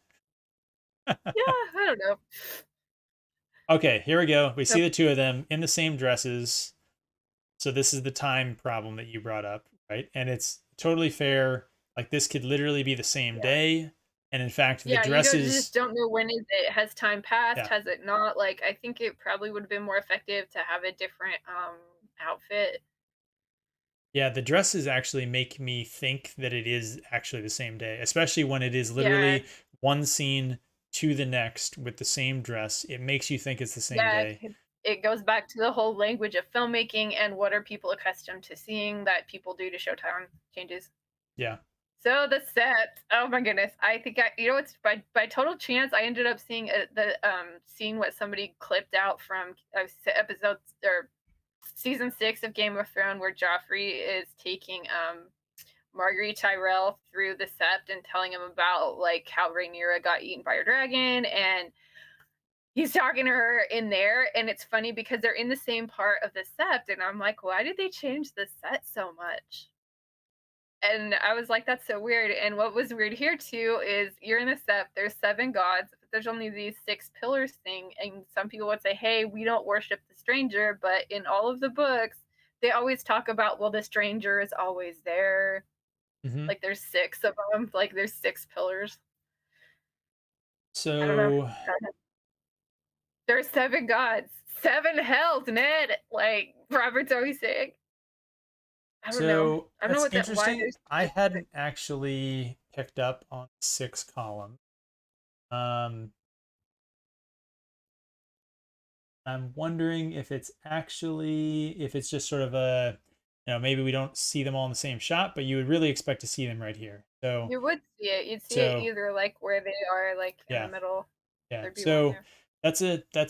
Yeah, I don't know. Okay, here we go. We So see the two of them in the same dresses. So this is the time problem that you brought up, right? And it's totally fair. Like this could literally be the same yeah. day. And in fact, the Yeah, you just dresses, don't know when is it. Has time passed? yeah. Has it not? Like I think it probably would have been more effective to have a different outfit. Yeah, the dresses actually make me think that it is actually the same day, especially when it is Yeah, literally one scene to the next with the same dress. It makes you think it's the same yeah, day. it goes back to the whole language of filmmaking and what are people accustomed to seeing that people do to show time changes. Yeah. So the set, oh my goodness! I think it's by total chance I ended up seeing what somebody clipped out from episodes or season 6 of Game of Thrones, where Joffrey is taking Marguerite Tyrell through the Sept and telling him about like how Rhaenyra got eaten by a dragon, and he's talking to her in there, and it's funny because they're in the same part of the Sept, and I'm like, why did they change the set so much? And I was like, that's so weird. And what was weird here too is you're in the Sept, there's 7 gods, but there's only these 6 pillars thing. And some people would say, hey, we don't worship the stranger. But in all of the books, they always talk about, well, the stranger is always there. Hmm. Like there's 6 of them, like there's 6 pillars. I don't know. So There's 7 gods, 7 hells, Ned, like Robert's always saying. I don't know. So I don't know that's what that why interesting. there's I just hadn't actually picked up on 6 column. Um, I'm wondering if it's actually if it's just sort of a maybe we don't see them all in the same shot, but you would really expect to see them right here. you would see it. You'd see it So either, like, where they are, like, in the yeah, middle. yeah. There'd be one So there. that's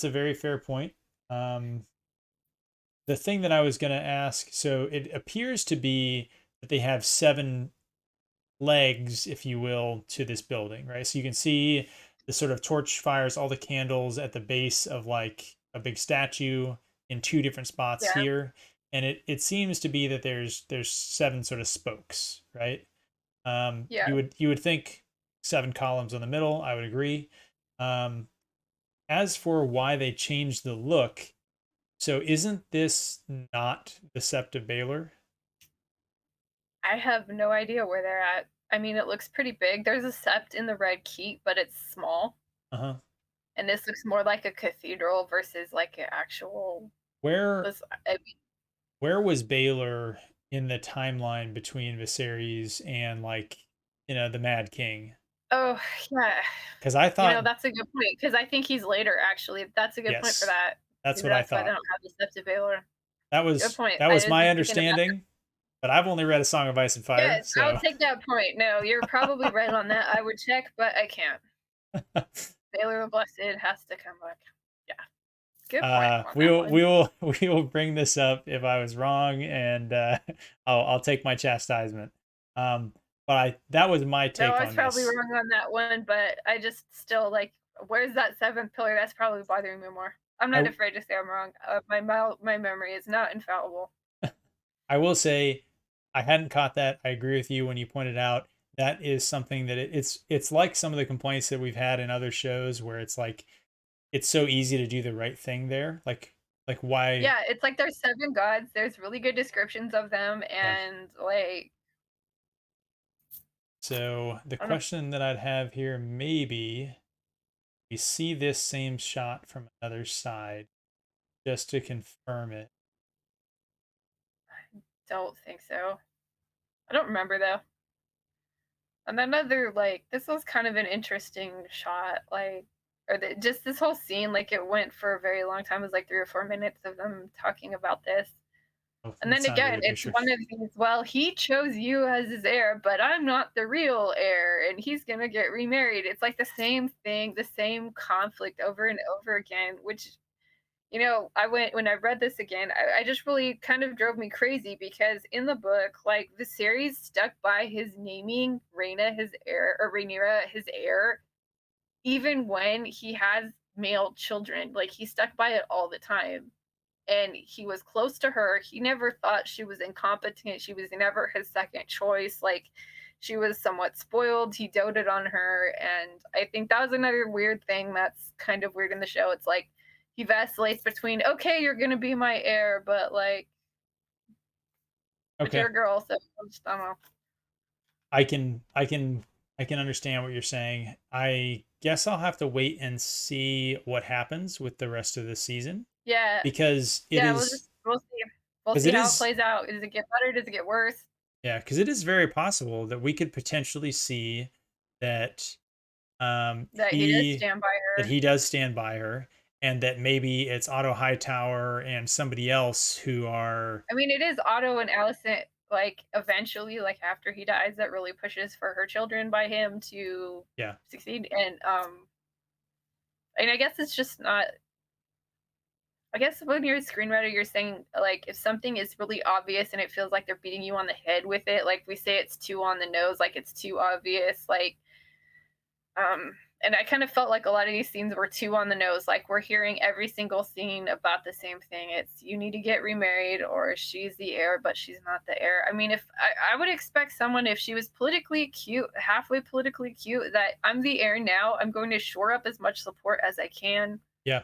a very fair point. Um, the thing that I was going to ask, so it appears to be that they have 7 legs, if you will, to this building, right? So you can see the sort of torch fires, all the candles at the base of like a big statue in 2 different spots Yeah, here. And it seems to be that there's 7 sort of spokes, right? yeah. You would think 7 columns on the middle. I would agree. Um, as for why they changed the look, so isn't this not the Sept of Baelor? I have no idea where they're at. I mean, it looks pretty big. There's a sept in the Red Keep, but it's small, Uh-huh. and this looks more like a cathedral versus, like, an actual Where this I mean where was Baylor in the timeline between Viserys and like the Mad King? oh, yeah. Because I thought That's a good point because I think he's later, actually. That's a good point for yes, that. that's Maybe what I that's why they thought. don't have the Sept of Baelor. That Good was point. that I was didn't my thinking about that. understanding, but I've only read A Song of Ice and Fire, Yes, I'll so take that point. No, you're probably right on that. I would check, but I can't. Baylor the Blessed has to come back. Yeah, good point on we that will one. we will we will bring this up if I was wrong, and I'll take my chastisement. But I that was my No, take I was on probably this. wrong on that one, but I just still like, where's that seventh pillar? That's probably bothering me more. I'm not I afraid to say I'm wrong. My memory is not infallible. I will say I hadn't caught that. I agree with you when you pointed out that is something that it's like some of the complaints that we've had in other shows where it's like it's so easy to do the right thing there. Like why Yeah, it's like there's 7 gods, there's really good descriptions of them, yeah. and, like, So the I don't know, question that I'd have here maybe we see this same shot from another side just to confirm it. don't think so. I don't remember, though. And another, like, this was kind of an interesting shot, like, or just this whole scene, like, it went for a very long time. It was like 3 or 4 minutes of them talking about this. Oh, And then that's not a again, good it's picture. one of these, well, he chose you as his heir, but I'm not the real heir, and he's gonna get remarried. It's like the same thing, the same conflict over and over again, which, I went when I read this again, I just really kind of drove me crazy because in the book, like the series stuck by his naming Rhaena his heir or Rhaenyra his heir, even when he has male children. Like he stuck by it all the time and he was close to her. He never thought she was incompetent. She was never his second choice. Like she was somewhat spoiled. He doted on her. And I think that was another weird thing that's kind of weird in the show. It's like he vacillates between, okay, you're going to be my heir, but you're Okay. a girl. So I don't know. I can I can I can understand what you're saying. I guess I'll have to wait and see what happens with the rest of the season Yeah. because it Yeah. is We'll see. We'll because see it how it is plays out. Does it get better? Does it get worse? yeah, because it is very possible that we could potentially see that That he does he stand by that her. he does stand by her and that maybe it's Otto Hightower and somebody else who are I mean, it is Otto and Allison, like, eventually, like, after he dies, that really pushes for her children by him to yeah. succeed, and I guess it's just not I guess when you're a screenwriter, you're saying, like, if something is really obvious and it feels like they're beating you on the head with it, like, we say it's too on the nose, like, it's too obvious, like, and I kind of felt like a lot of these scenes were too on the nose. Like we're hearing every single scene about the same thing. It's you need to get remarried, or she's the heir, but she's not the heir. I mean, if I would expect someone if she was politically cute, halfway politically cute, that I'm the heir now. I'm going to shore up as much support as I can. Yeah.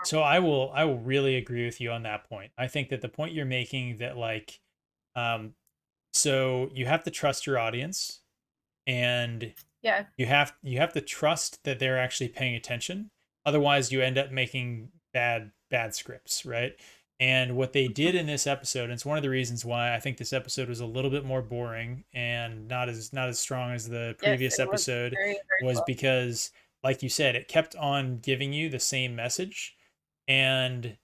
So I will really agree with you on that point. I think that the point you're making that like um so you have to trust your audience and Yeah, you have to trust that they're actually paying attention Otherwise, you end up making bad scripts, right? And what they did in this episode, and it's one of the reasons why I think this episode was a little bit more boring and not as strong as the Yes, previous it was episode, very, very was slow. because, like you said, it kept on giving you the same message. And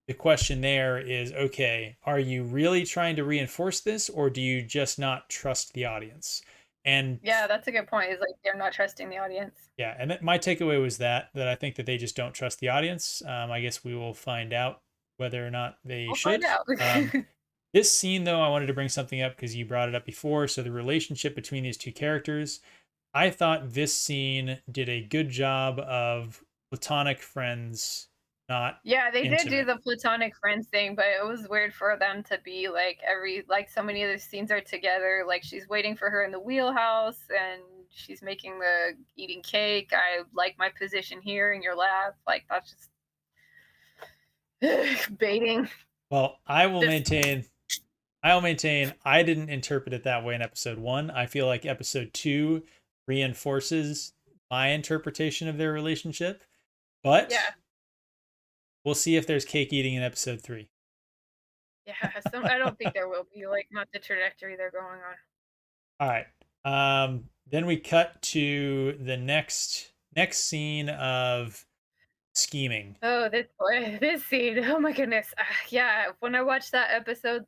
the question there is, okay, are you really trying to reinforce this, or do you just not trust the audience? And Yeah, that's a good point. Is like they're not trusting the audience. yeah, and my takeaway was that I think that they just don't trust the audience. I guess we will find out whether or not they We'll find should. out. This scene, though, I wanted to bring something up because you brought it up before. So the relationship between these two characters, I thought this scene did a good job of platonic friends, not Yeah, they did do intimate. the platonic friends thing, but it was weird for them to be like so many of the scenes are together. Like she's waiting for her in the wheelhouse and she's making the eating cake. I like my position here in your lap. Like that's just baiting. Well, Just I will maintain I didn't interpret it that way in episode one. I feel like episode two reinforces my interpretation of their relationship, but yeah, we'll see if there's cake eating in episode three. yeah. Some I don't think there will be like not the trajectory they're going on. All right. Then we cut to the next scene of scheming. Oh, this boy, this scene. Oh my goodness. Yeah, when I watched that episode,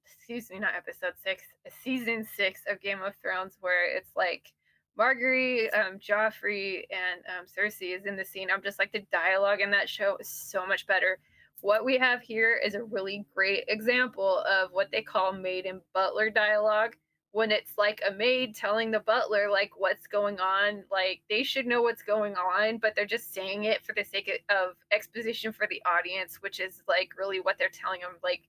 excuse me, not episode six, season six of Game of Thrones, where it's like Marguerite, Joffrey, and Cersei is in the scene. I'm just like the dialogue in that show is so much better. What we have here is a really great example of what they call maid and butler dialogue when it's like a maid telling the butler like what's going on, like they should know what's going on, but they're just saying it for the sake of exposition for the audience, which is like really what they're telling them. Like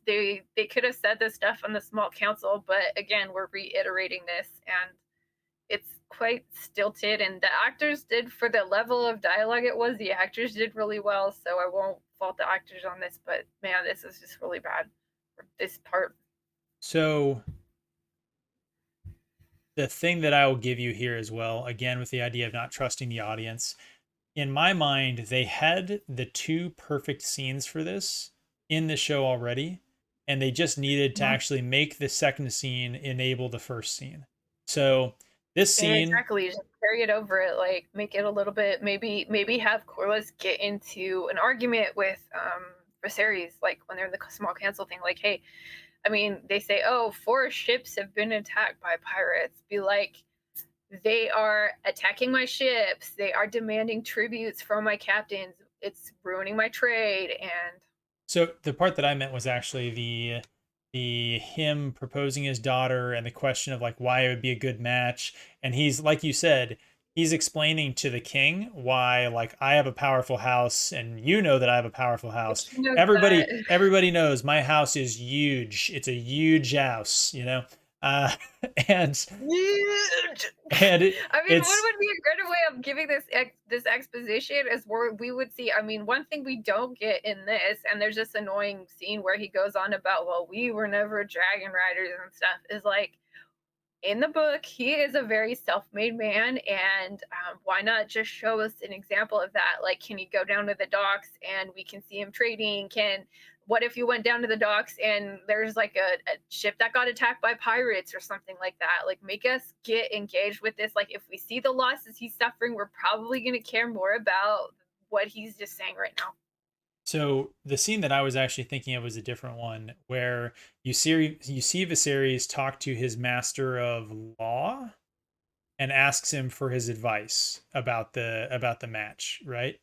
they could have said this stuff on the small council, but again we're reiterating this, and it's quite stilted, and the actors did, for the level of dialogue it was, the actors did really well, so I won't fault the actors on this, but man, this is just really bad for this part. So the thing that I will give you here as well, again with the idea of not trusting the audience, in my mind, they had the two perfect scenes for this in the show already, and they just needed to actually make the second scene enable the first scene. So this scene, Exactly, just carry it over it, like, make it a little bit, maybe have Corlys get into an argument with, Viserys, like, when they're in the small council thing, like, "Hey," I mean, they say, "Oh, 4 ships have been attacked by pirates." Be like, "They are attacking my ships, they are demanding tributes from my captains, it's ruining my trade," and so the part that I meant was actually the him proposing his daughter and the question of like why it would be a good match. And he's like you said, he's explaining to the king why like I have a powerful house and you know that I have a powerful but house. she knows Everybody that. everybody knows my house is huge. It's a huge house, you know. Uh and and I mean, what it's would be a greater way of giving this exposition is where we would see. I mean, one thing we don't get in this, and there's this annoying scene where he goes on about, well, we were never dragon riders and stuff. Is like in the book, he is a very self-made man, and why not just show us an example of that? Like, can he go down to the docks and we can see him trading? Can What if you went down to the docks and there's like a ship that got attacked by pirates or something like that? Like, make us get engaged with this. Like, if we see the losses he's suffering, we're probably going to care more about what he's just saying right now. So the scene that I was actually thinking of was a different one where you see Viserys talk to his master of law and asks him for his advice about the match, right?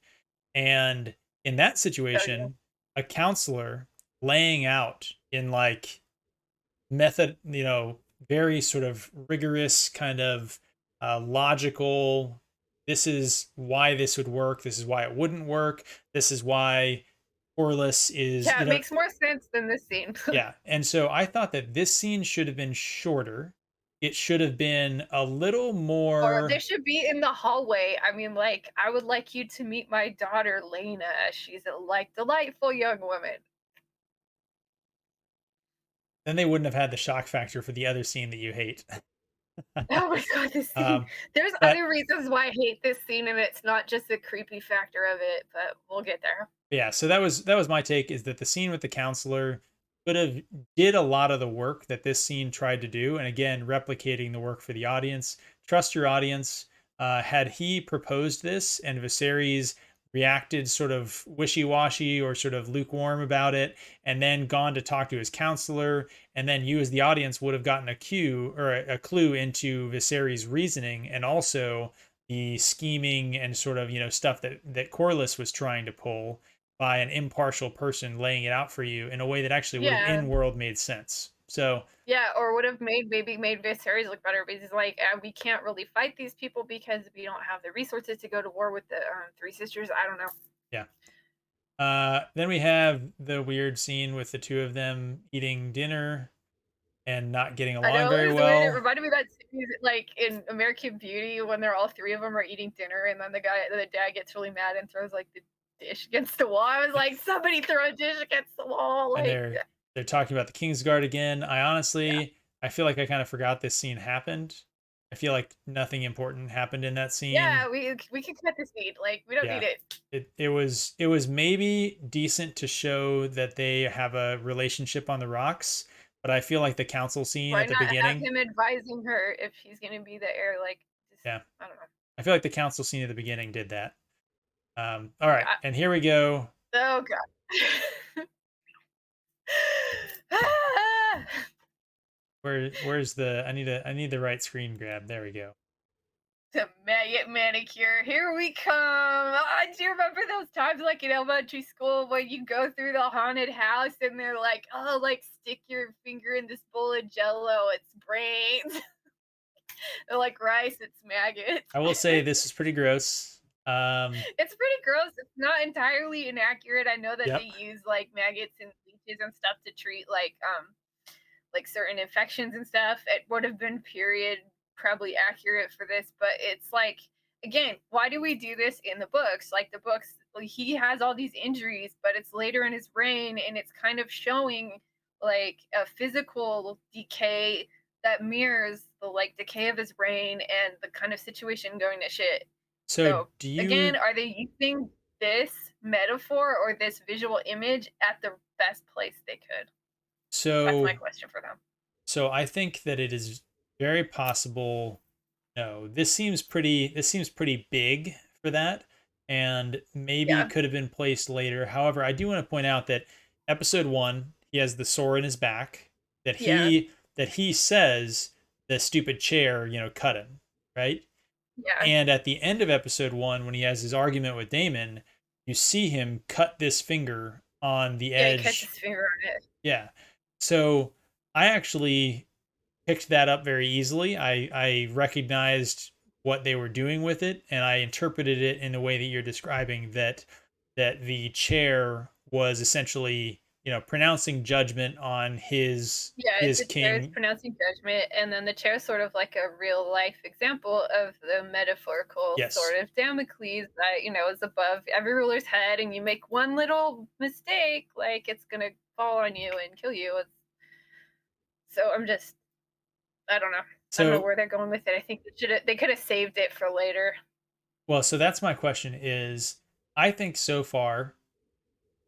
And in that Oh yeah, situation, a counselor laying out in like method, very sort of rigorous kind of logical. This is why this would work. This is why it wouldn't work. This is why Corliss is, yeah, it makes more sense than this scene. yeah. And so I thought that this scene should have been shorter. It should have been a little Or more. they should be in the hallway. I mean, like, I would like you to meet my daughter, Lena. She's a like delightful young woman. Then they wouldn't have had the shock factor for the other scene that you hate. Oh my god, this scene. um, There's but other reasons why I hate this scene, and it's not just the creepy factor of it, but we'll get there. yeah, so that was my take, is that the scene with the counselor could have did a lot of the work that this scene tried to do, and again, replicating the work for the audience. Trust your audience. Had he proposed this and Viserys reacted sort of wishy-washy or sort of lukewarm about it, and then gone to talk to his counselor, and then you as the audience would have gotten a cue or a clue into Viserys' reasoning, and also the scheming and sort of stuff that Corliss was trying to pull by an impartial person laying it out for you in a way that actually would have Yeah. in world made sense. So Yeah, or would have made Viserys look better because he's like, we can't really fight these people because we don't have the resources to go to war with the three sisters. I don't know. yeah. Then we have the weird scene with the two of them eating dinner and not getting I along know it very was weird. It well. reminded me of that scene, like in American Beauty when they're all three of them are eating dinner, and then the dad gets really mad and throws like the dish against the wall. I was like, somebody throw a dish against the wall, And like they're talking about the Kingsguard again. I yeah, honestly, I feel like I kind of forgot this scene happened. I feel like nothing important happened in that scene. yeah. We can cut this scene. Like we don't need Yeah. it. It was maybe decent to show that they have a relationship on the rocks, but I feel like the council scene Why at the not have beginning, him advising her if he's gonna be the heir? Like, just yeah, I don't know. I feel like the council scene at the beginning did that. All right, Yeah. and here we go. Oh god. Where's the I need the right screen grab. There we go. The maggot manicure. Here we come. Do you remember those times like in elementary school when you go through the haunted house and they're like, oh, like stick your finger in this bowl of jello, it's brains. They're like rice, it's maggots. I will say this is pretty gross. It's pretty gross. It's not entirely inaccurate. I know that they Yep. use like maggots and leeches and stuff to treat like certain infections and stuff. It would have been period probably accurate for this, but it's like again, why do we do this in the books? Like the books, like, he has all these injuries, but it's later in his reign, and it's kind of showing like a physical decay that mirrors the like decay of his reign and the kind of situation going to shit. So So do again, you are they using this metaphor or this visual image at the best place they could? That's my so question for them. so I think that it is very possible. No, this seems pretty big for that, and maybe Yeah. could have been placed later. However, I do want to point out that episode 1, he has the sore in his back that Yeah. he says the stupid chair, cut him, right? Yeah. And at the end of episode 1, when he has his argument with Damon, you see him cut this finger on the Yeah, he cuts his edge. finger on it. Yeah. So I actually picked that up very easily. I recognized what they were doing with it, and I interpreted it in the way that you're describing, that the chair was essentially, pronouncing judgment on Yeah, his the chair is king. pronouncing judgment, and then the chair is sort of like a real life example of the metaphorical Yes. sword of Damocles that, is above every ruler's head, and you make one little mistake, like it's gonna fall on you and kill you. So I don't know. I don't know So, where they're going with it. I think they could have saved it for later. well, so that's my question is, I think so far,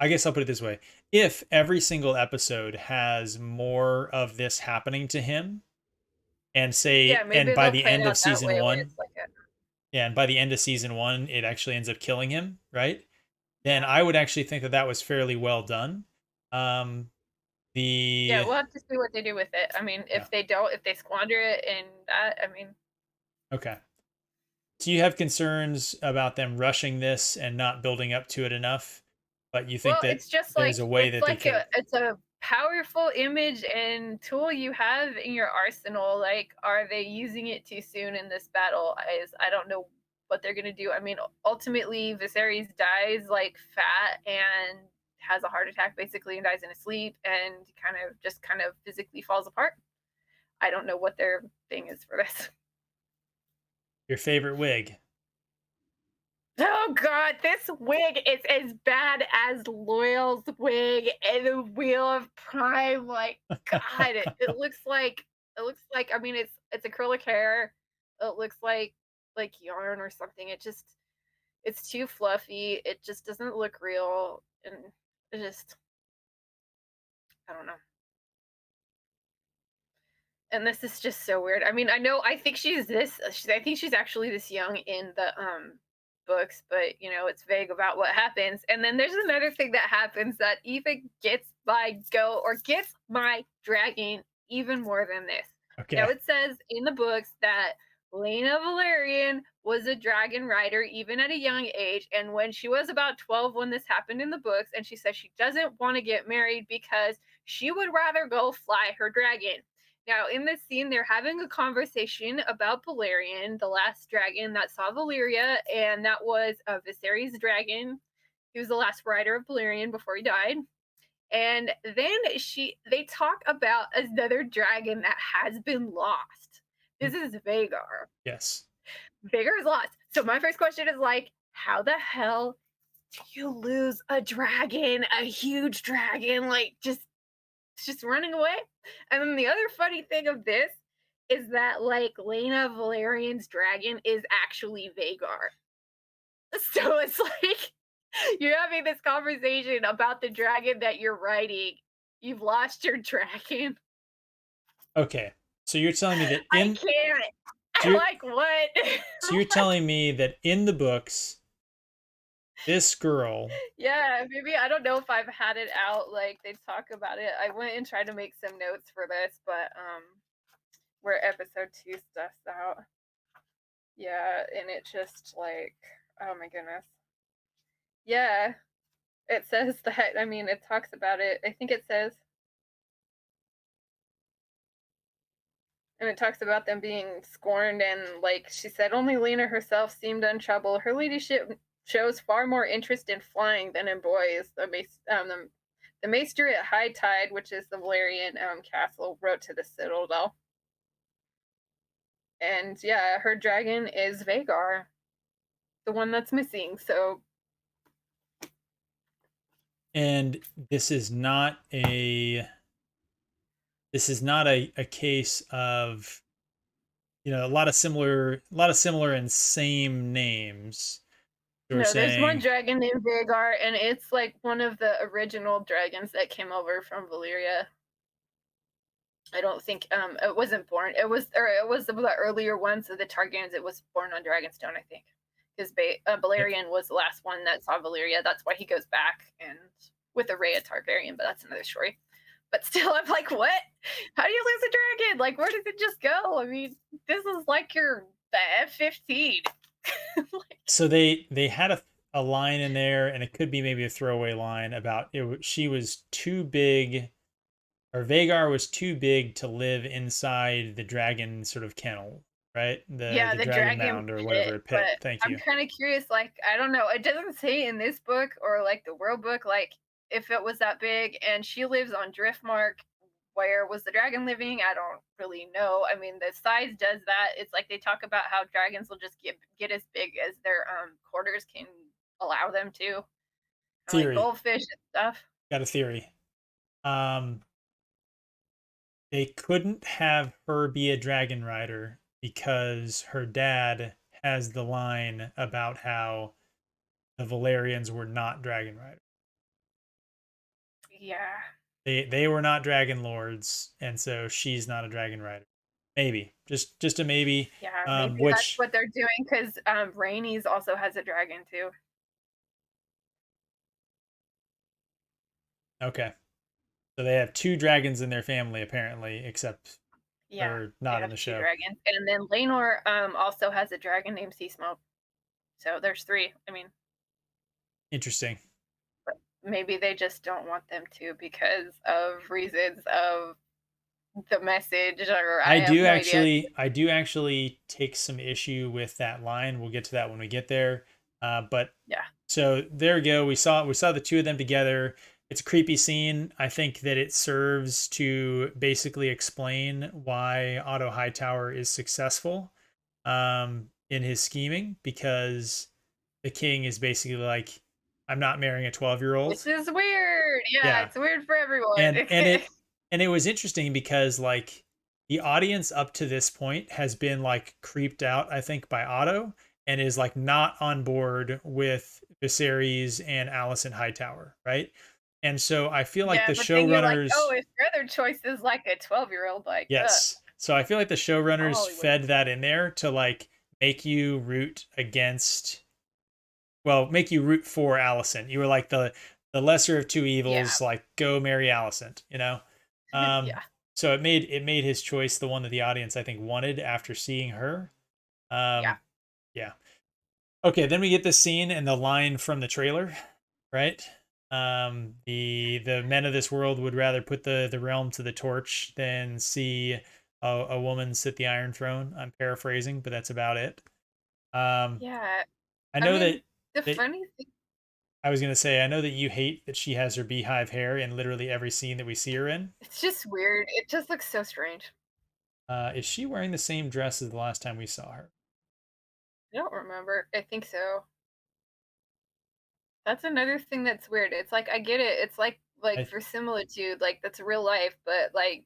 I guess I'll put it this way. If every single episode has more of this happening to him, and Yeah, say, and maybe by they'll the play it end of out that season way where 1, it's like a yeah, and by the end of season 1, it actually ends up killing him, right? Then yeah. I would actually think that that was fairly well done. Um, Yeah, the we'll have to see what they do with it. I mean, Yeah, if they squander it and that, I mean, okay. Do you have concerns about them rushing this and not building up to it enough? But you think well, that it's just there's like a way that they could have? it's a powerful image and tool you have in your arsenal. Like, are they using it too soon in this battle? I don't know what they're gonna do. I mean, ultimately, Viserys dies like fat and has a heart attack basically and dies in his sleep and kind of physically falls apart. I don't know what their thing is for this. Your favorite wig? Oh god, this wig is as bad as Loyal's wig in the Wheel of Prime. Like, God, it looks like I mean, It's acrylic hair. It looks like yarn or something. It's too fluffy. It just doesn't look real, and it just I don't know. And this is just so weird. I mean, I think I think she's actually this young in the books, but it's vague about what happens. And then there's another thing that happens that even gets my goat or gets my dragging even more than this. Now Okay. it says in the books that Lena Valerian was a dragon rider even at a young age, and when she was about 12 when this happened in the books, and she says she doesn't want to get married because she would rather go fly her dragon. Now, in this scene, they're having a conversation about Valerian, the last dragon that saw Valyria, and that was a Viserys dragon. He was the last rider of Valerian before he died. And then they talk about another dragon that has been lost. Mm, This is Vagar. yes. Vagar is lost. So my first question is like, how the hell do you lose a dragon, a huge dragon, like just running away? And then the other funny thing of this is that like Lena Valerian's dragon is actually Vagar. So it's like you're having this conversation about the dragon that you're riding. You've lost your dragon. Okay. So you're telling me that I in can't. so I'm you're like, what? so you're Like, telling me that in the books, this girl, yeah, maybe I don't know if I've had it out. Like they talk about it. I went and tried to make some notes for this, but where episode 2 stuff's out. Yeah, and it just like, oh my goodness. Yeah, it says that. I mean, it talks about it. I think it says, and it talks about them being scorned, and like she said, only Lena herself seemed untroubled. Her ladyship shows far more interest in flying than in boys. The maester at high tide, which is the Valerian castle, wrote to the citadel, and yeah, her dragon is Vagar, the one that's missing. So and this is not a case of a lot of similar and same names. You were no, there's one saying, dragon named Vagar, and it's like one of the original dragons that came over from Valyria. I don't think it wasn't born. It was the earlier ones of the Targaryens. It was born on Dragonstone, I think, because yep, Balerion was the last one that saw Valyria. That's why he goes back and with Arya Targaryen, but that's another story. But still, I'm like, what? How do you lose a dragon? Like, where does it just go? I mean, this is like your the F-15. Like, so they had a line in there, and it could be maybe a throwaway line about she was too big, or Vagar was too big to live inside the dragon sort of kennel, right? yeah, The the dragon dragon mound or pit. whatever pit. But Thank I'm you. kind of curious. Like, I don't know. It doesn't say in this book or like the world book, like if it was that big. And she lives on Driftmark. Where was the dragon living? I don't really know. I mean, the size does that. It's like they talk about how dragons will just get as big as their quarters can allow them to, like Theory. goldfish and stuff. Got a theory. Um, they couldn't have her be a dragon rider because her dad has the line about how the Valerians were not dragon riders. Yeah, They were not dragon lords, and so she's not a dragon rider. Maybe, just a maybe. yeah. Maybe that's Which what they're doing because Rhaenys also has a dragon too. okay, so they have two dragons in their family apparently, except Yeah, they're they not in have the two show. dragons, and then Laenor also has a dragon named Sea Smoke. So there's three. I mean, Interesting. maybe they just don't want them to because of reasons of the message, or I have no idea. I do actually take some issue with that line. We'll get to that when we get there. But Yeah, so there we go. We saw the two of them together. It's a creepy scene. I think that it serves to basically explain why Otto Hightower is successful in his scheming, because the king is basically like, I'm not marrying a 12-year-old. this is weird. Yeah, Yeah. it's weird for everyone. And and it and it was interesting because like the audience up to this point has been like creeped out, I think, by Otto, and is like not on board with Viserys and Alicent Hightower, right? And so I feel like Yeah, the but then you're like, oh, showrunners, if your other choice is like a 12-year-old, like, yes. So I feel like the showrunners Hollywood. fed that in there to like make you root against, well, make you root for Alicent. You were like the lesser of two Yeah, evils, like go marry Alicent, you know? Um, yeah, so it made his choice the one that the audience I think wanted after seeing her. yeah, Um, yeah. Okay, then we get this scene and the line from the trailer, right? The men of this world would rather put the realm to the torch than see a woman sit the Iron Throne. I'm paraphrasing, but that's about it. Um, yeah. I I know mean, that the that funny thing, I was gonna say I know that you hate that she has her beehive hair in literally every scene that we see her in. it's just weird. It just looks so strange. Is she wearing the same dress as the last time we saw her? I don't remember. I think so. That's another thing that's weird. It's like I get it. It's like I, for similitude, like that's real life, but like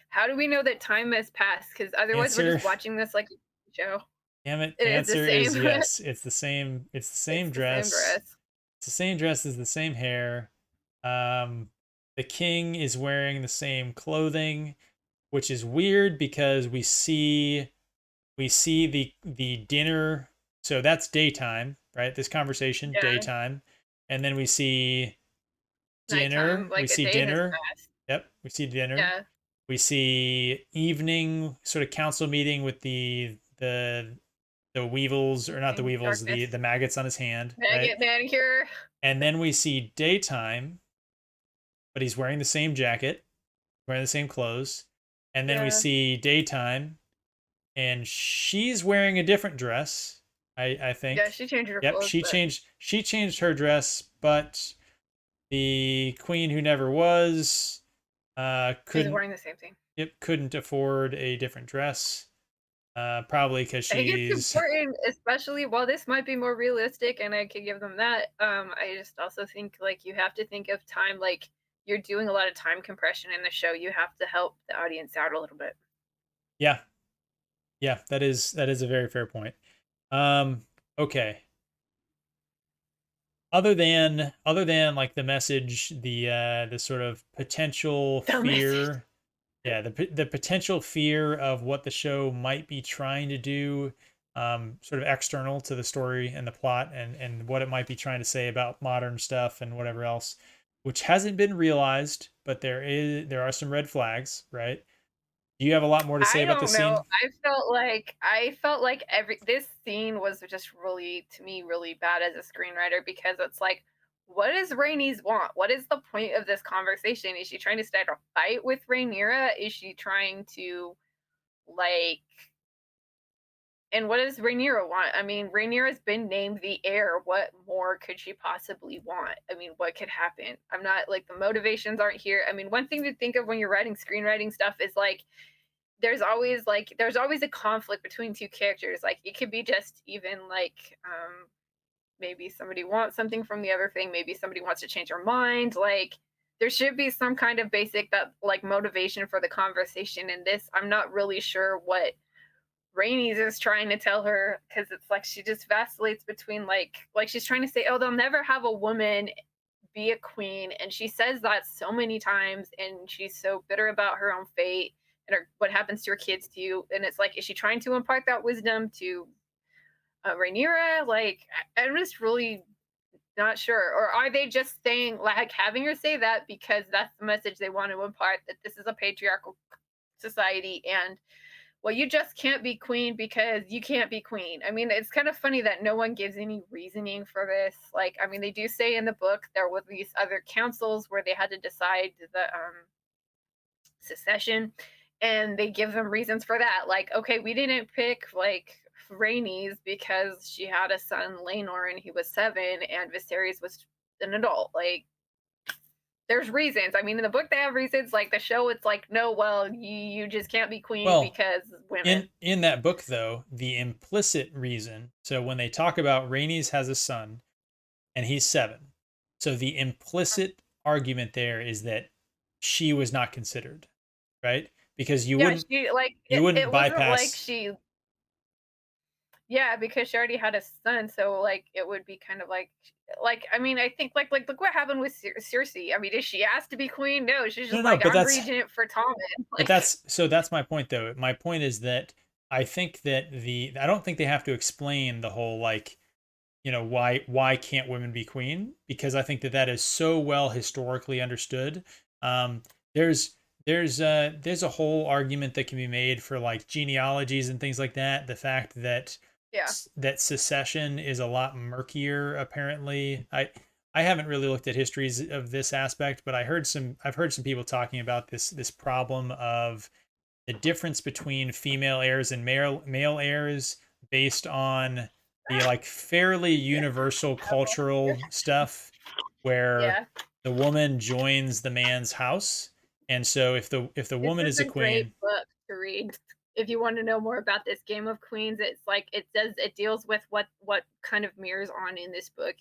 how do we know that time has passed? Because otherwise we're answer just watching this like a show. Damn it. It is the Answer same. is yes. It's the same. It's the It's same the same dress. dress. It's the same dress as the same hair. Um, the king is wearing the same clothing, which is weird because we see the dinner. So that's daytime, right? This conversation Yeah. daytime, and then we see Nighttime, dinner. We like a see day has dinner. passed. Yep, we see dinner. Yeah. We see evening sort of council meeting with the weevils, or not the And weevils, darkness. the maggots on his hand, right? Maggot manicure. And then we see daytime, but he's wearing the same jacket, wearing the same clothes. And then we Yeah. see daytime, and she's wearing a different dress. I Yeah, think. she changed her Yep, clothes, but she changed her dress, but the queen who never was is couldn't wearing the same thing. yep couldn't afford a different dress. Probably because I think it's she's important, especially while this might be more realistic and I could give them that. I just also think like you have to think of time like you're doing a lot of time compression in the show. You have to help the audience out a little bit. yeah, yeah, that is a very fair point. Um, okay. Other than like the message, the sort of potential The message. fear, yeah, the potential fear of what the show might be trying to do, sort of external to the story and the plot, and what it might be trying to say about modern stuff and whatever else, which hasn't been realized, but there are some red flags, right? Do you have a lot more to say I about the don't know. scene? I felt like every this scene was just really to me really bad as a screenwriter because it's like what does Rhaenys want? What is the point of this conversation? Is she trying to start a fight with Rhaenyra? Is she trying to like and what does Rhaenyra want? I mean, Rhaenyra's been named the heir. What more could she possibly want? I mean, what could happen? I'm not like the motivations aren't here. I mean, one thing to think of when you're writing screenwriting stuff is like there's always a conflict between two characters. Like it could be just even like maybe somebody wants something from the other thing, maybe somebody wants to change their mind. Like there should be some kind of basic that like motivation for the conversation. In this, I'm not really sure what Rainey's is trying to tell her because it's like she just vacillates between like she's trying to say, oh, they'll never have a woman be a queen, and she says that so many times, and she's so bitter about her own fate and what happens to her kids too. And it's like, is she trying to impart that wisdom to Rhaenyra? Like, I'm just really not sure. Or are they just saying like having her say that because that's the message they want to impart that this is a patriarchal society and well, you just can't be queen because you can't be queen. I mean, it's kind of funny that no one gives any reasoning for this. Like, I mean, they do say in the book there were these other councils where they had to decide the secession, and they give them reasons for that. Like, okay, we didn't pick like Rhaenys because she had a son, Laenor, and he was 7, and Viserys was an adult. Like, there's reasons. I mean, in the book they have reasons. Like the show, it's like, no, well, you just can't be queen Well, because women. in that book though, the implicit reason, so when they talk about Rhaenys has a son and he's 7, so the implicit argument there is that she was not considered, right? because you Yeah, wouldn't she like, you it wouldn't wasn't like bypass. she yeah, because she already had a son, so, like, it would be kind of like, I mean, I think, look what happened with Cersei. I mean, did she ask to be queen? No, she's No, just no, like, but "I'm that's regent for Tommen," but like that's so that's my point though. My point is that I think that I don't think they have to explain the whole like, why can't women be queen, because I think that that is so well historically understood. um there's there's a whole argument that can be made for like genealogies and things like that, the fact that yeah, that secession is a lot murkier apparently. I haven't really looked at histories of this aspect, but I've heard some people talking about this problem of the difference between female heirs and male heirs based on the like fairly universal apple. cultural stuff where Yeah. the woman joins the man's house. And so if the This woman is is a a great queen. book to read. If you want to know more about this Game of Queens, it's like it deals with what kind of mirrors on in this book.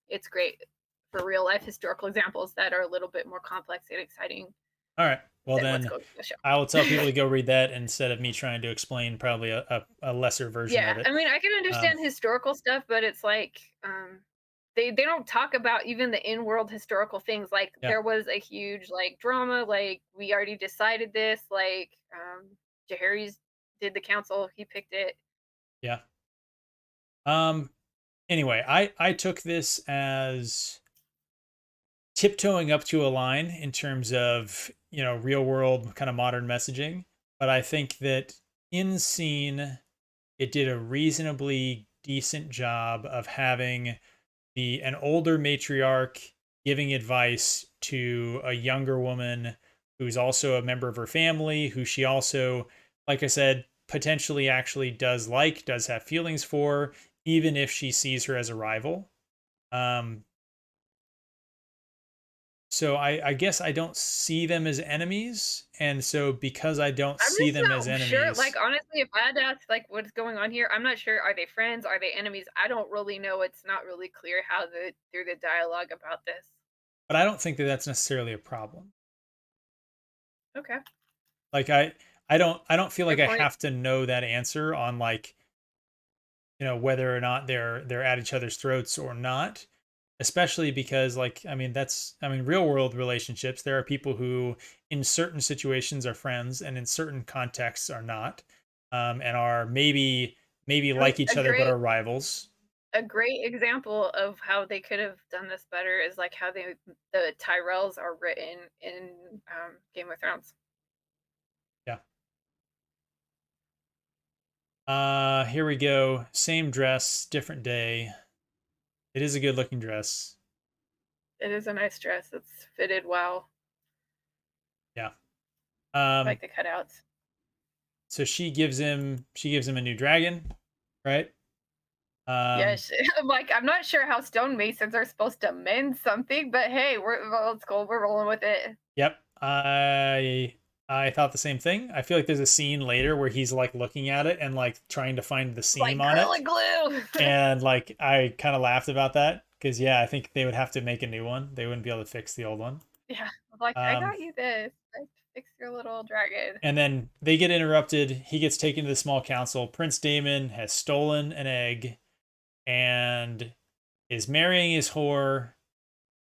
It's great for real life historical examples that are a little bit more complex and exciting All right, well than what's then going on in the I will tell show. people to go read that instead of me trying to explain probably a lesser version Yeah, of it. I mean, I can um understand historical stuff, but it's like they don't talk about even the in-world historical things. Like yeah, there was a huge like drama, like we already decided this, like Jaehaerys did the council, he picked it. yeah. Anyway, I took this as tiptoeing up to a line in terms of, real world kind of modern messaging, but I think that in scene it did a reasonably decent job of having the an older matriarch giving advice to a younger woman who's also a member of her family, who she also, like I said, potentially actually does have feelings for, even if she sees her as a rival. um so I guess I don't see them as enemies, and so because I don't I'm see just them as not sure. Like enemies. honestly, if I had to ask like what's going on here, I'm not sure. Are they friends? Are they enemies? I don't really know. It's not really clear how the through the dialogue about this. But I don't think that that's necessarily a problem. Okay, Like I don't feel like fair I point. have to know that answer on like, whether or not they're at each other's throats or not, especially because like, I mean real world relationships, there are people who in certain situations are friends and in certain contexts are not, and are maybe I mean, like each other but are rivals. a great example of how they could have done this better is like how the Tyrells are written in Game of Thrones. Yeah. Here we go. Same dress, different day. It is a good looking dress. It is a nice dress. It's fitted well. Yeah. I Um, like the cutouts. so she gives him a new dragon, right? Um, Yes, I'm like I'm not sure how stonemasons are supposed to mend something, but hey, well, it's cool. We're rolling with it. yep. I thought the same thing. I feel like there's a scene later where he's like looking at it and like trying to find the seam Like on Gorilla it. Glue. And like I kind of laughed about that because yeah, I think they would have to make a new one. They wouldn't be able to fix the old one. Yeah, I'm like I Um, got you this. Like fix your little dragon. and then they get interrupted. He gets taken to the small council. Prince Damon has stolen an egg and is marrying his whore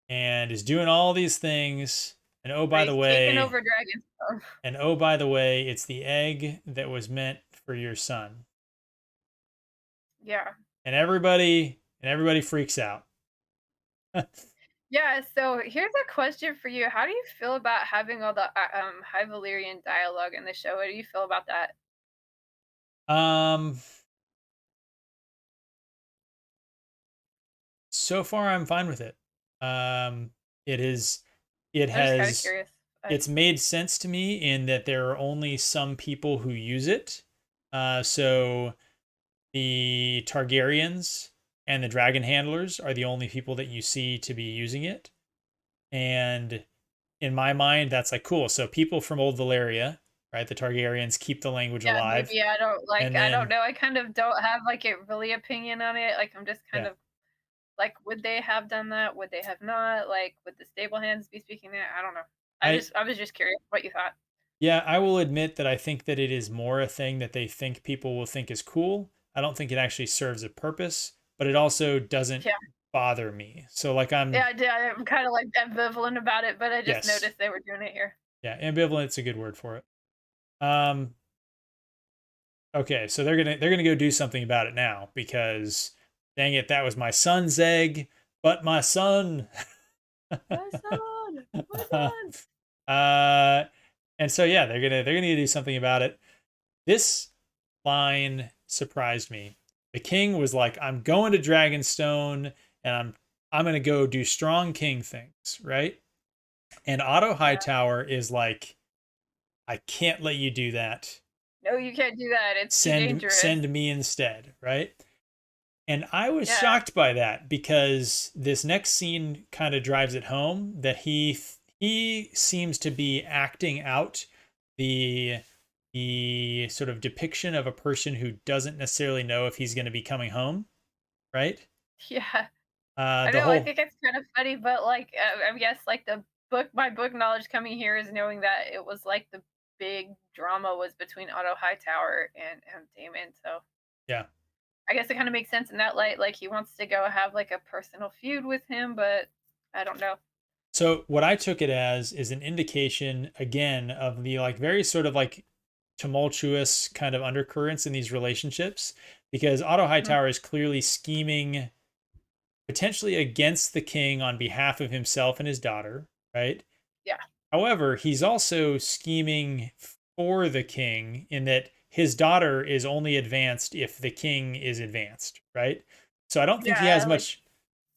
and is doing all these things. And oh, But by the he's taking way, over dragons. So. it's the egg that was meant for your son. Yeah. And everybody freaks out. Yeah, so here's a question for you. How do you feel about having all the High Valyrian dialogue in the show? What do you feel about that? um, so far I'm fine with it. Um, it is, it I'm just kind of has, curious. it's made sense to me in that there are only some people who use it. So the Targaryens and the dragon handlers are the only people that you see to be using it. And in my mind, that's like cool. So people from old Valeria, right? The Targaryens keep the language Yeah, alive. maybe I don't like And I don't then, know. I kind of don't have like a really opinion on it. Like I'm just kind yeah, of like would they have done that? Would they have not? Like would the stable hands be speaking there? I don't know. I, I was just curious what you thought. Yeah, I will admit that I think that it is more a thing that they think people will think is cool. I don't think it actually serves a purpose, but it also doesn't Yeah. bother me. So like Yeah, I did. I'm kind of like ambivalent about it, but I just yes. noticed they were doing it here. Yeah, ambivalent's a good word for it. Um okay, so they're gonna go do something about it now because dang it, that was my son's egg, but my son. My son, my uh, son. and so yeah, they're gonna do something about it. This line surprised me. The king was like, "I'm going to Dragonstone, and I'm gonna go do strong king things, right?" And Otto Yeah. Hightower is like, "I can't let you do that. No, you can't do that. It's too dangerous. Send me instead, right?" And I was Yeah. shocked by that because this next scene kind of drives it home that he seems to be acting out the the sort of depiction of a person who doesn't necessarily know if he's going to be coming home, right? Yeah. I The know. I whole think it's kind of funny, but like, I guess like my book knowledge coming here is knowing that it was like the big drama was between Otto Hightower and Damon. So yeah. I guess it kind of makes sense in that light. Like he wants to go have like a personal feud with him, but I don't know. So what I took it as is an indication again of the like very sort of like tumultuous kind of undercurrents in these relationships because Otto Mhm. Hightower is clearly scheming potentially against the king on behalf of himself and his daughter, right? Yeah. However, he's also scheming for the king in that his daughter is only advanced if the king is advanced, right? So Yeah. Like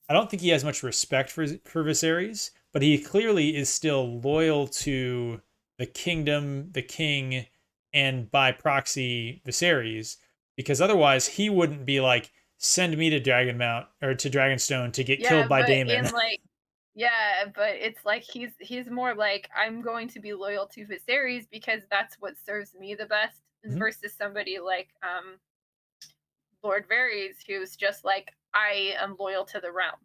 I don't think he has much respect for Viserys, but he clearly is still loyal to the kingdom, the king, and by proxy Viserys, because otherwise he wouldn't be like, send me to Dragonmount or to Dragonstone to get yeah, killed by but Daemon. in like yeah, but it's like he's more like I'm going to be loyal to Viserys because that's what serves me the best Mhm. versus somebody like Lord Varys who's just like I am loyal to the realm.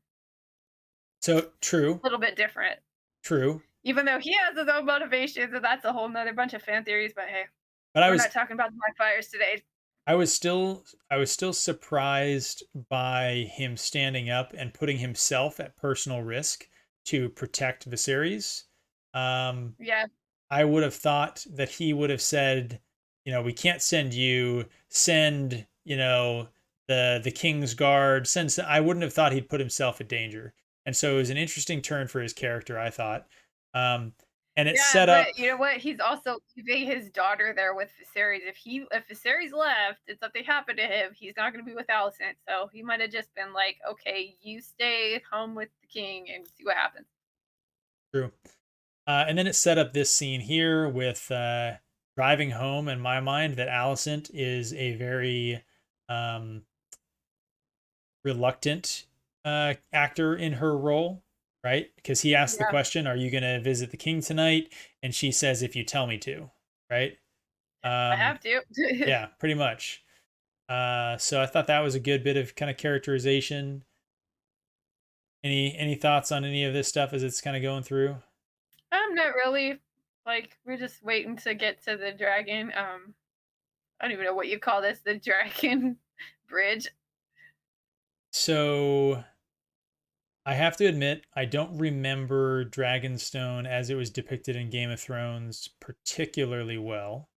So true, A little bit different. true. Even though he has his own motivations and that's a whole nother bunch of fan theories, but hey, But we're not talking about the Blackfires today. I was still surprised by him standing up and putting himself at personal risk to protect Viserys. Um, Yeah, I would have thought that he would have said, you know, we can't send you, send, you know, the king's guard. I wouldn't have thought he'd put himself in danger. And so it was an interesting turn for his character, I thought. Um, and it yeah, set but up you know what? He's also leaving his daughter there with Viserys. If Viserys left and something happened to him, he's not going to be with Alicent. So he might have just been like, "Okay, you stay home with the king and see what happens." through. And then it set up this scene here with driving home in my mind that Alicent is a very um, reluctant actor in her role, right? Because he asks the Yeah, question, "Are you going to visit the king tonight?" And she says, "If you tell me to," right? I Um, have to. yeah, pretty much. So I thought that was a good bit of kind of characterization. Any thoughts on any of this stuff as it's kind of going through? I'm not really like we're just waiting to get to the dragon. I don't even know what you call this, the dragon bridge. So I have to admit, I don't remember Dragonstone as it was depicted in Game of Thrones particularly well.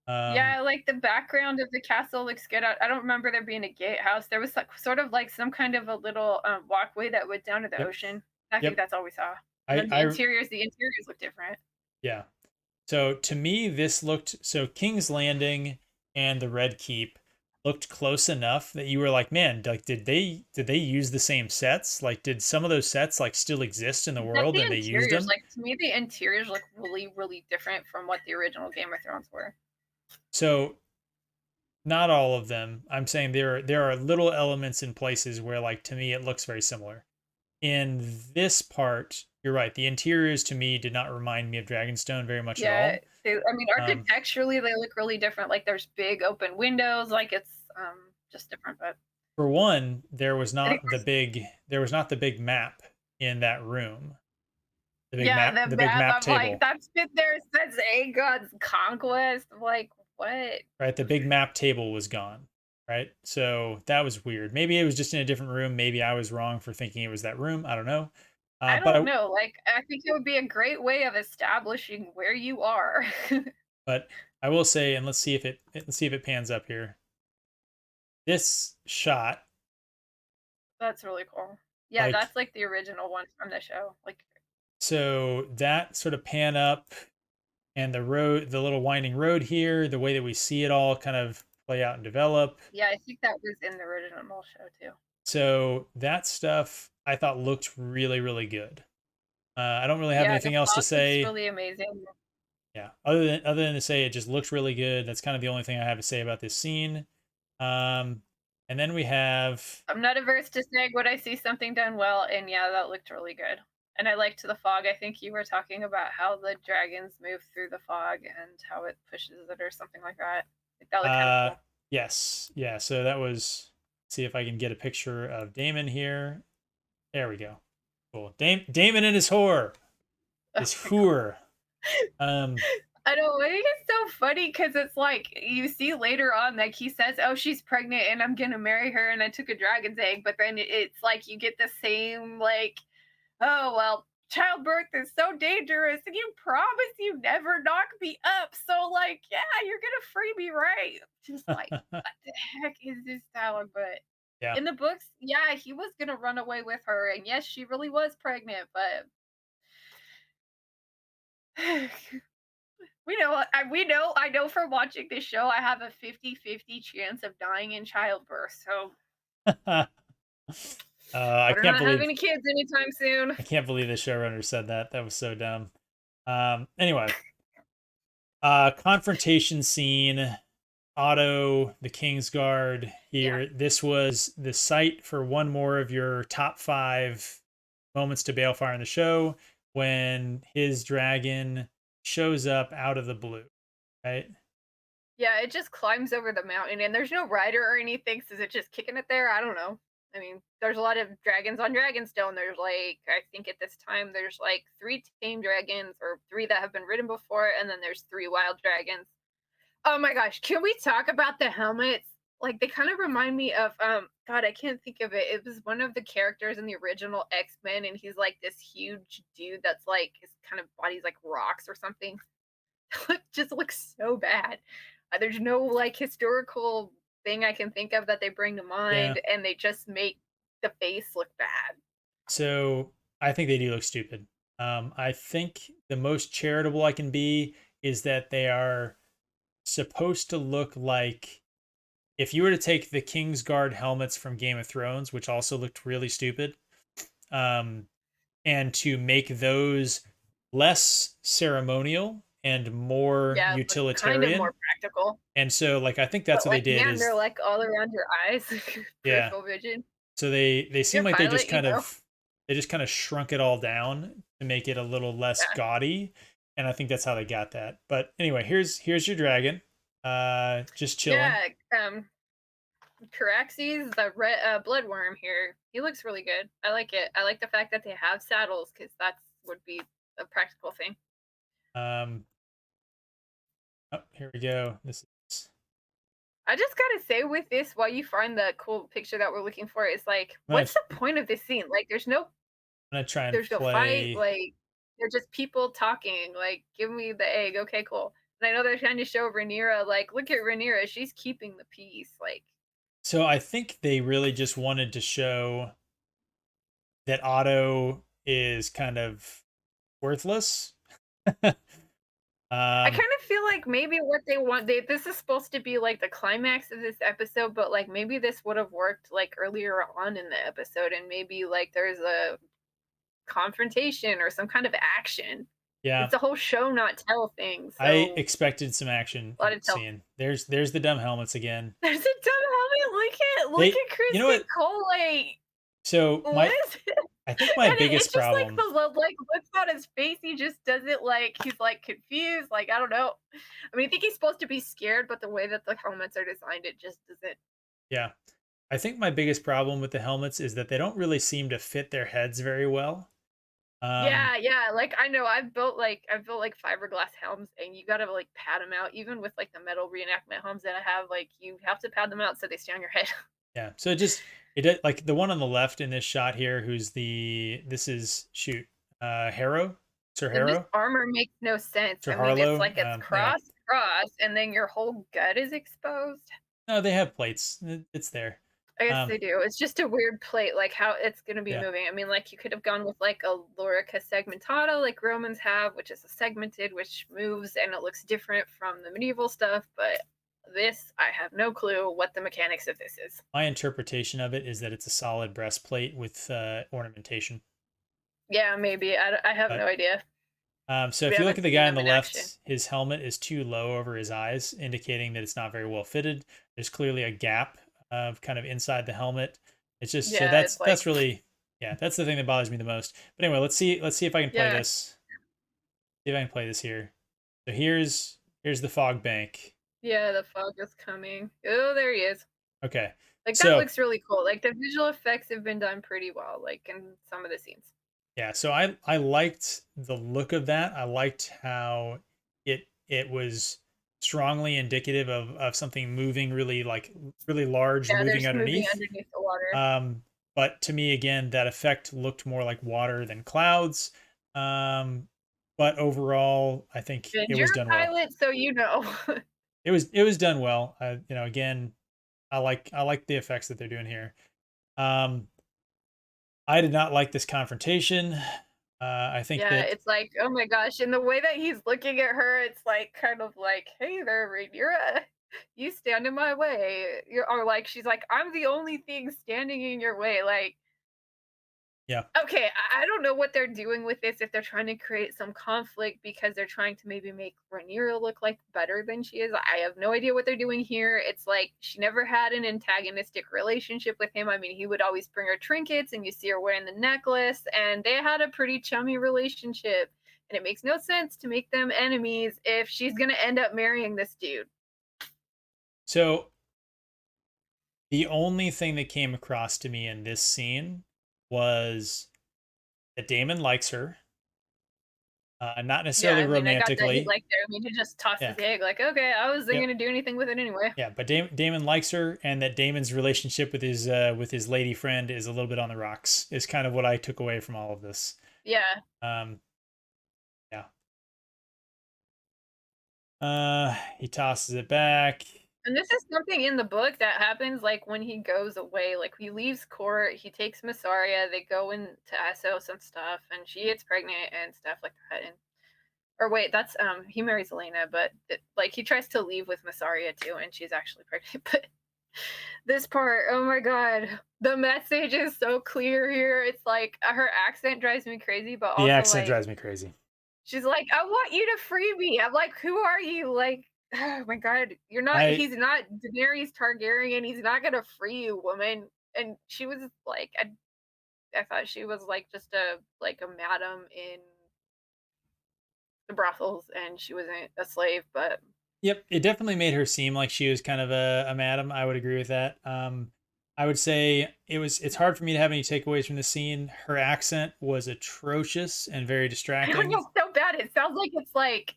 Um, Yeah, like the background of the castle looks good. I don't remember there being a gatehouse. There was like sort of like some kind of a little walkway that went down to the yep, ocean. I think yep. that's all we saw. And then I, the interiors look different. yeah. So to me, this looked so King's Landing and the Red Keep looked close enough that you were like, man, like did they use the same sets? Like, did some of those sets like still exist in the Just world the and they used interiors, them? like to me, the interiors look really, really different from what the original Game of Thrones were. So not all of them. I'm saying there are little elements in places where like to me it looks very similar. In this part, you're right. The interiors to me did not remind me of Dragonstone very much at Yeah, all. I mean, Um, architecturally, they look really different. Like there's big open windows. Like it's just different. But for one, I think there was not the big map in that room. Yeah, the the big map, map I'm like, table, "That's been there since Aegon's conquest." I'm like, "What?" right? The big map table was gone, right? So that was weird. Maybe it was just in a different room. Maybe I was wrong for thinking it was that room. I don't know. I But don't know, like, I think it would be a great way of establishing where you are. but I will say, and let's see if it pans up here. This shot, That's really cool. Yeah, like that's, like, the original one from the show, like so that sort of pan up and the little winding road here, the way that we see it all kind of play out and develop. yeah, I think that was in the original show too. So that stuff I thought looked really, really good. I don't really have Yeah, the anything else to fog looks say. really amazing. Yeah, other than to say it just looks really good. That's kind of the only thing I have to say about this scene. Um, and then we have I'm not averse to saying when I see something done well, and yeah, that looked really good. And I liked the fog. I think you were talking about how the dragons move through the fog and how it pushes it or something like that. Like, that looked kind of uh, cool. yes, yeah. So that was. Let's see if I can get a picture of Damon here. There we go. Cool. Damon and his whore, Oh his my god. whore. Um, I know, I think it's so funny because it's like you see later on, like he says, "Oh, she's pregnant, and I'm gonna marry her, and I took a dragon's egg." But then it's like you get the same like, "Oh well, childbirth is so dangerous, and you promise you never knock me up." So like, yeah, you're gonna free me, right? Just like, what the heck is this dialogue? But yeah. in the books, yeah, he was gonna run away with her, and yes, she really was pregnant, but I know from watching this show, I have a 50-50 chance of dying in childbirth, so I better can't not have believe any kids anytime soon. I can't believe the showrunner said that. That was so dumb. Anyway, confrontation scene. Otto, the Kingsguard Yeah. here. This was the site for one more of your top 5 moments to Balefire in the show when his dragon shows up out of the blue, right? Yeah, it just climbs over the mountain, and there's no rider or anything, so is it just kicking it there? I don't know. I mean, there's a lot of dragons on Dragonstone. There's, like I think at this time, there's, like, 3 tame dragons or 3 that have been ridden before, and then there's 3 wild dragons. Oh my gosh, can we talk about the helmets? Like, they kind of remind me of God, I can't think of it. It was one of the characters in the original X-Men, and he's like this huge dude that's like his kind of body's like rocks or something. It just looks so bad. There's no like historical thing I can think of that they bring to Yeah. mind, and they just make the face look bad. So I think they do look stupid. I think the most charitable I can be is that they are supposed to look like if you were to take the Kingsguard helmets from Game of Thrones, which also looked really stupid, um, and to make those less ceremonial and more Yeah, but kind of utilitarian. more practical. And so, like, I think that's But what they like, did man, they're is, like all around your eyes, yeah. peripheral vision. So they You're seem a like pilot, you know. they just kind of shrunk it all down to make it a little less Yeah. gaudy, and I think that's how they got that. But anyway, here's your dragon, just chilling. Yeah, Caraxes, the red bloodworm here. He looks really good. I like it. I like the fact that they have saddles because that's would be a practical thing. Um, oh, here we go. This is I just gotta say with this, while you find the cool picture that we're looking for, is like, I'm gonna what's the point of this scene? Like, I'm gonna try and there's no fight. play. Like, they're just people talking. Like, give me the egg. Okay, cool. And I know they're trying to show Rhaenyra. Like, look at Rhaenyra. She's keeping the peace. Like, So I think they really just wanted to show that Otto is kind of worthless. I um, kind of feel like maybe what they want this is supposed to be like the climax of this episode, but like maybe this would have worked like earlier on in the episode, and maybe like there's a confrontation or some kind of action. yeah, It's a whole show not tell thing, I so expected some action a in lot the of tell. scene. There's the dumb helmets again. There's a dumb helmet. Look They, at you know Kristen what? Cole. Like, So what my is it? I think my And biggest it's just like problem. the like looks on his face. He just doesn't like he's like confused. Like, I don't know. I mean, I think he's supposed to be scared, but the way that the helmets are designed, it just doesn't. Yeah, I think my biggest problem with the helmets is that they don't really seem to fit their heads very well. Um, Yeah, yeah, like, I know I've built, like, fiberglass helms, and you gotta, like, pad them out, even with, like, the metal reenactment helms that I have, like, you have to pad them out so they stay on your head. yeah. So it did, like the one on the left in this shot here, who's this is shoot, Harrow, Sir And this Harrow, armor makes no sense. Sir I mean, it's Harlow. like it's Yeah. cross, cross, and then your whole gut is exposed. No, they have plates. It's there. I guess Um, they do. It's just a weird plate, like how it's gonna be yeah. moving. I mean, like you could have gone with like a lorica segmentata, like Romans have, which is a segmented, which moves and it looks different from the medieval stuff. But this, I have no clue what the mechanics of this is. My interpretation of it is that it's a solid breastplate with ornamentation. Yeah, maybe. I have no But idea. so We if you look haven't at the seen guy on them the in action. left, his helmet is too low over his eyes, indicating that it's not very well fitted. There's clearly a gap of kind of inside the helmet. It's just so Yeah, it's like, that's really, yeah, that's the thing that bothers me the most. But anyway, let's see if I can play yeah, this. See if I can play this here. So here's the fog bank. yeah, the fog is coming. Oh, there he is. Okay. Like that So looks really cool. Like the visual effects have been done pretty well, like in some of the scenes. yeah, so I liked the look of that. I liked how it was strongly indicative of something moving really like really large Yeah, moving there's moving underneath. underneath the water. Um, but to me again, that effect looked more like water than clouds. Um, but overall, I think And it you're was done a well. pilot, so you know. It was done well. You know, again, I like the effects that they're doing here. Um, I did not like this confrontation. I think Yeah, that it's like, oh my gosh, and the way that he's looking at her, it's like kind of like, hey there, Rhaenyra, you stand in my way. You're, or like she's like, I'm the only thing standing in your way. Like, yeah. okay, I don't know what they're doing with this, if they're trying to create some conflict because they're trying to maybe make Rhaenyra look like better than she is. I have no idea what they're doing here. It's like she never had an antagonistic relationship with him. I mean, he would always bring her trinkets and you see her wearing the necklace, and they had a pretty chummy relationship. And it makes no sense to make them enemies if she's going to end up marrying this dude. So the only thing that came across to me in this scene was that Damon likes her, not Yeah, necessarily I mean, I got that he romantically. liked her. I mean, he just tossed Yeah, his egg like, okay, I wasn't yeah, going to do anything with it anyway. yeah. But Damon likes her, and that Damon's relationship with his lady friend is a little bit on the rocks. Is kind of what I took away from all of this. Yeah. Um, yeah. He tosses it back. And this is something in the book that happens, like, when he goes away, like, he leaves court, he takes Massaria, they go into Essos and stuff, and she gets pregnant and stuff like that, and or wait, that's, he marries Elena, but, like, he tries to leave with Massaria too, and she's actually pregnant, but this part, oh my god, the message is so clear here, it's like, her accent drives me crazy, but The also, accent like, drives me crazy. she's like, "I want you to free me." I'm like, "Who are you?" Like, oh my god, you're not I he's not Daenerys Targaryen, he's not gonna free you, woman. And she was like, I thought she was like just a madam in the brothels and she wasn't a slave, but Yep, it definitely made her seem like she was kind of a madam. I would agree with that. I would say it's hard for me to have any takeaways from the scene. Her accent was atrocious and very I don't distracting. know, so bad. It sounds like it's like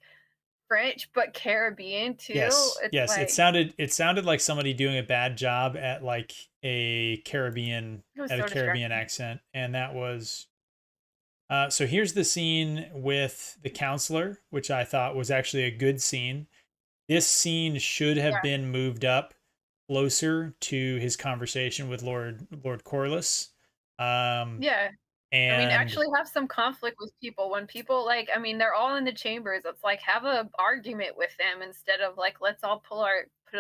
French but Caribbean too. Yes, It's yes, like it sounded like somebody doing a bad job at like a Caribbean it was at a so Caribbean distracting. accent, and that was so here's the scene with the counselor, which I thought was actually a good scene. This scene should have Yeah. been moved up closer to his conversation with Lord Corliss. Um, Yeah. I mean, and actually have some conflict with people when people like I mean, they're all in the chambers. It's like have a argument with them instead of like let's all put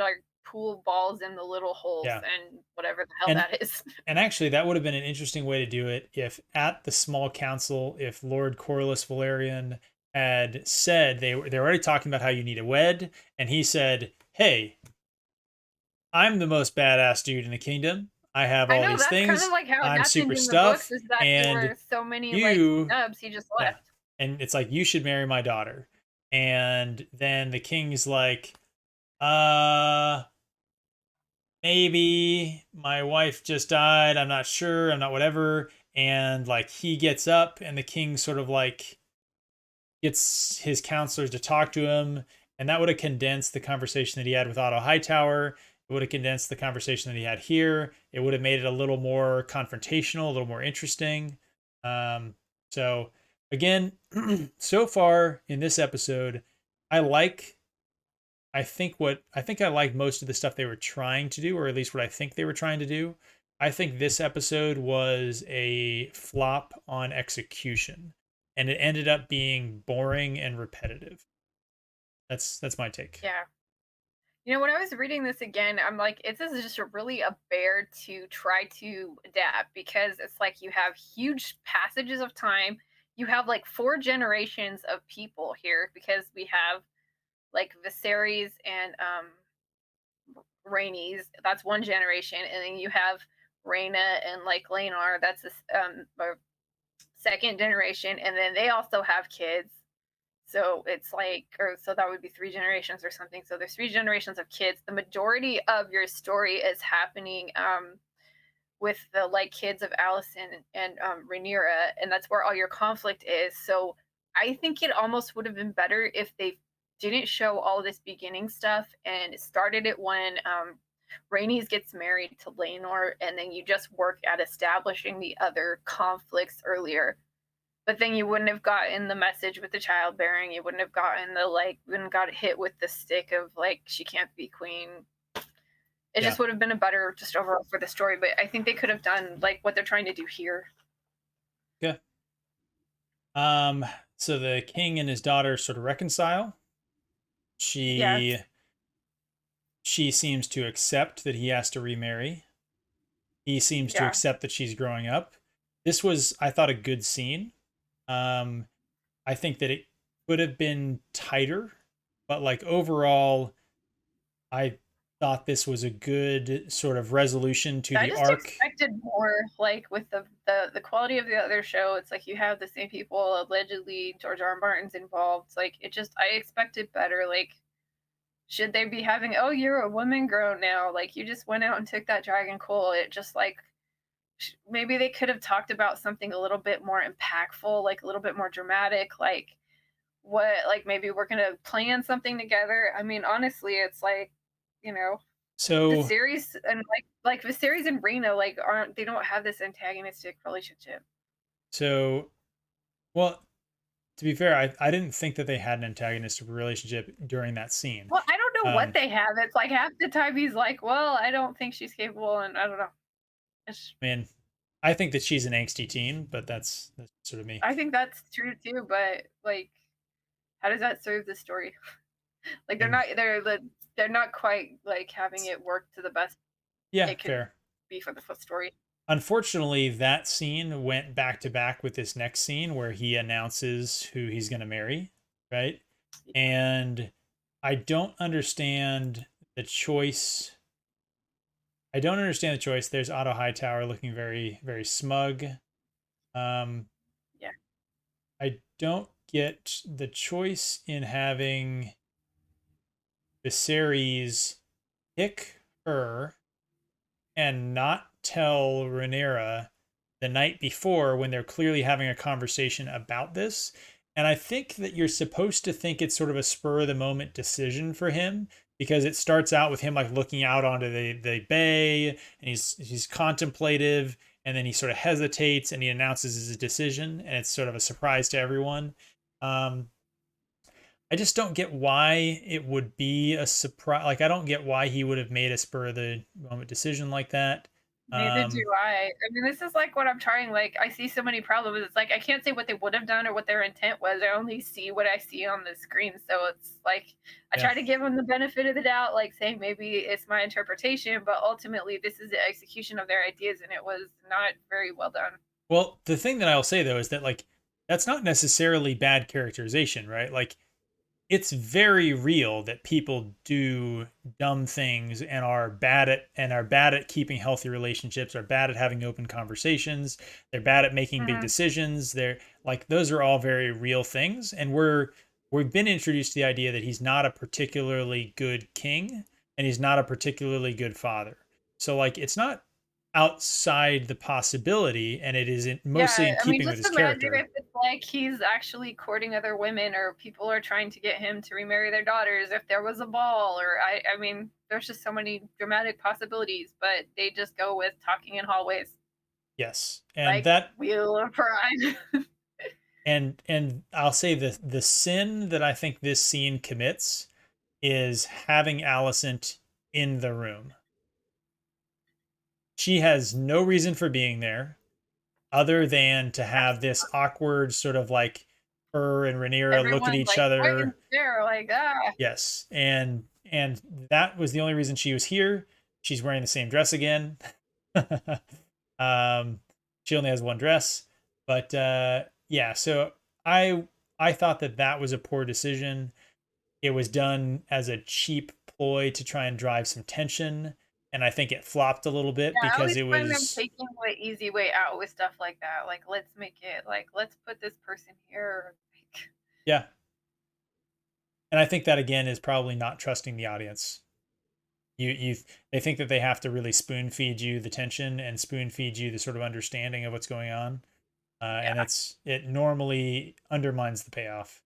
our pool balls in the little holes yeah, and whatever the hell and that is. and actually that would have been an interesting way to do it if at the small council, if Lord Corliss Valerian had said they're already talking about how you need a wed, and he said, "Hey, I'm the most badass dude in the kingdom. I have I all know these that's kind of things. like how it I'm super happened in the books stuff, is that there and were so many like you snubs, he just yeah." left. And it's like, "You should marry my daughter." And then the king's like, "Uh, maybe my wife just died. I'm not sure. I'm not whatever." and like he gets up and the king sort of like gets his counselors to talk to him, and that would have condensed the conversation that he had with Otto Hightower. It would have condensed the conversation that he had here. It would have made it a little more confrontational, a little more interesting. Um, so again, so far in this episode, I like. I like most of the stuff they were trying to do, or at least what I think they were trying to do. I think this episode was a flop on execution, and it ended up being boring and repetitive. That's my take. Yeah. You know, when I was reading this again, I'm like, it's this is just a really a bear to try to adapt because it's like you have huge passages of time. You have like four generations of people here because we have like Viserys and Rhaenys. That's one generation, and then you have Rhaena and like Laenor. That's this second generation, and then they also have kids. So it's like, or so that would be three generations or something. So there's three generations of kids. The majority of your story is happening with the like kids of Allison and Rhaenyra, and that's where all your conflict is. So I think it almost would have been better if they didn't show all this beginning stuff and started it when Rhaenys gets married to Laenor, and then you just work at establishing the other conflicts earlier. But then you wouldn't have gotten the message with the childbearing. You wouldn't have gotten the like, wouldn't got hit with the stick of like she can't be queen. It Yeah. just would have been a better just overall for the story. But I think they could have done like what they're trying to do here. Yeah. Um. So the king and his daughter sort of reconcile. She Yes. she seems to accept that he has to remarry. He seems to Yeah. accept that she's growing up. This was, I thought, a good scene. Um, I think that it could have been tighter, but like overall, I thought this was a good sort of resolution to I the just arc. expected more, like with the quality of the other show. It's like you have the same people. Allegedly, George R. R. Martin's involved. It's like it just I expected better. Like should they be having, oh, you're a woman grown now, like you just went out and took that dragon coal. It just like maybe they could have talked about something a little bit more impactful, like a little bit more dramatic, like what, like maybe we're gonna plan something together. I mean, honestly, it's like, you know, So, Viserys and like Viserys and Rena like aren't, they don't have this antagonistic relationship. so, well, to be fair, I didn't think that they had an antagonistic relationship during that scene. Well, I don't know what Um, they have. It's like half the time he's like, well, I don't think she's capable, and I don't know. It's, I mean, I think that she's an angsty teen, but that's sort of me. I think that's true too, but like, how does that serve the story? Like, I mean, they're not quite like having it work to the best yeah, it could fair. be for the story. Unfortunately, that scene went back to back with this next scene where he announces who he's going to marry, right? And I don't understand the choice. I don't understand the choice. There's Otto Hightower looking very, very smug. Um, Yeah, I don't get the choice in having the series pick her and not tell Rhaenyra the night before when they're clearly having a conversation about this. And I think that you're supposed to think it's sort of a spur of the moment decision for him because it starts out with him like looking out onto the bay and he's contemplative and then he sort of hesitates and he announces his decision and it's sort of a surprise to everyone. Um, I just don't get why it would be a surprise. Like I don't get why he would have made a spur of the moment decision like that. neither do Um, I. I mean, this is like what I'm trying. Like, I see so many problems. It's like I can't say what they would have done or what their intent was. I only see what I see on the screen. So it's like I yeah. try to give them the benefit of the doubt, like saying maybe it's my interpretation, but ultimately this is the execution of their ideas, and it was not very well done. Well, the thing that I'll say though is that like that's not necessarily bad characterization, right? Like it's very real that people do dumb things and are bad at keeping healthy relationships, are bad at having open conversations, they're bad at making big Mm-hmm. decisions. They're like those are all very real things and we've been introduced to the idea that he's not a particularly good king and he's not a particularly good father. So like it's not outside the possibility, and it is mostly Yeah, in I mean, keeping with just his imagine character. if it's like he's actually courting other women or people are trying to get him to remarry their daughters, if there was a ball, or I mean, there's just so many dramatic possibilities, but they just go with talking in hallways Yes, and like that Wheel of Pride. and I'll say the sin that I think this scene commits is having Alicent in the room. She has no reason for being there other than to have this awkward sort of like her and Rhaenyra look at Everyone's each like point and other. stare, like, ah. Yes, and that was the only reason she was here. She's wearing the same dress again. um, she only has one dress, but yeah. So I I thought that that was a poor decision. It was done as a cheap ploy to try and drive some tension, and I think it flopped a little bit Yeah, I because always it find them was taking the easy way out with stuff like that. Like, let's make it like, let's put this person here. Like, yeah. And I think that again is probably not trusting the audience. You they think that they have to really spoon feed you the tension and spoon feed you the sort of understanding of what's going on, and yeah. it normally undermines the payoff.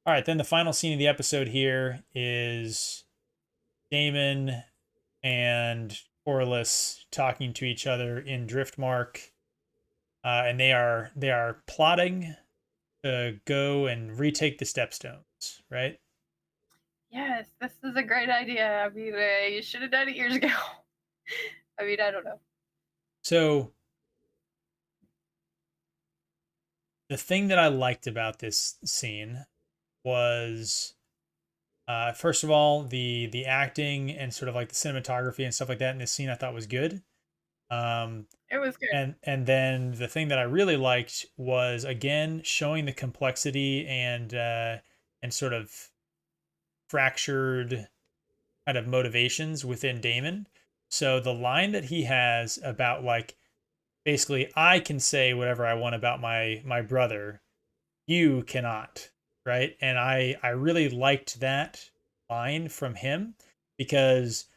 All right, then the final scene of the episode here is Damon and Corlys talking to each other in Driftmark, and they are plotting to go and retake the Stepstones, right? Yes, this is a great idea. I mean, you should have done it years ago. I mean, I don't know. So the thing that I liked about this scene was first of all the acting and sort of like the cinematography and stuff like that in this scene I thought was good. Um, It was good. and then the thing that I really liked was again showing the complexity and sort of fractured kind of motivations within Damon. So the line that he has about like basically I can say whatever I want about my brother, you cannot, right? And I really liked that line from him because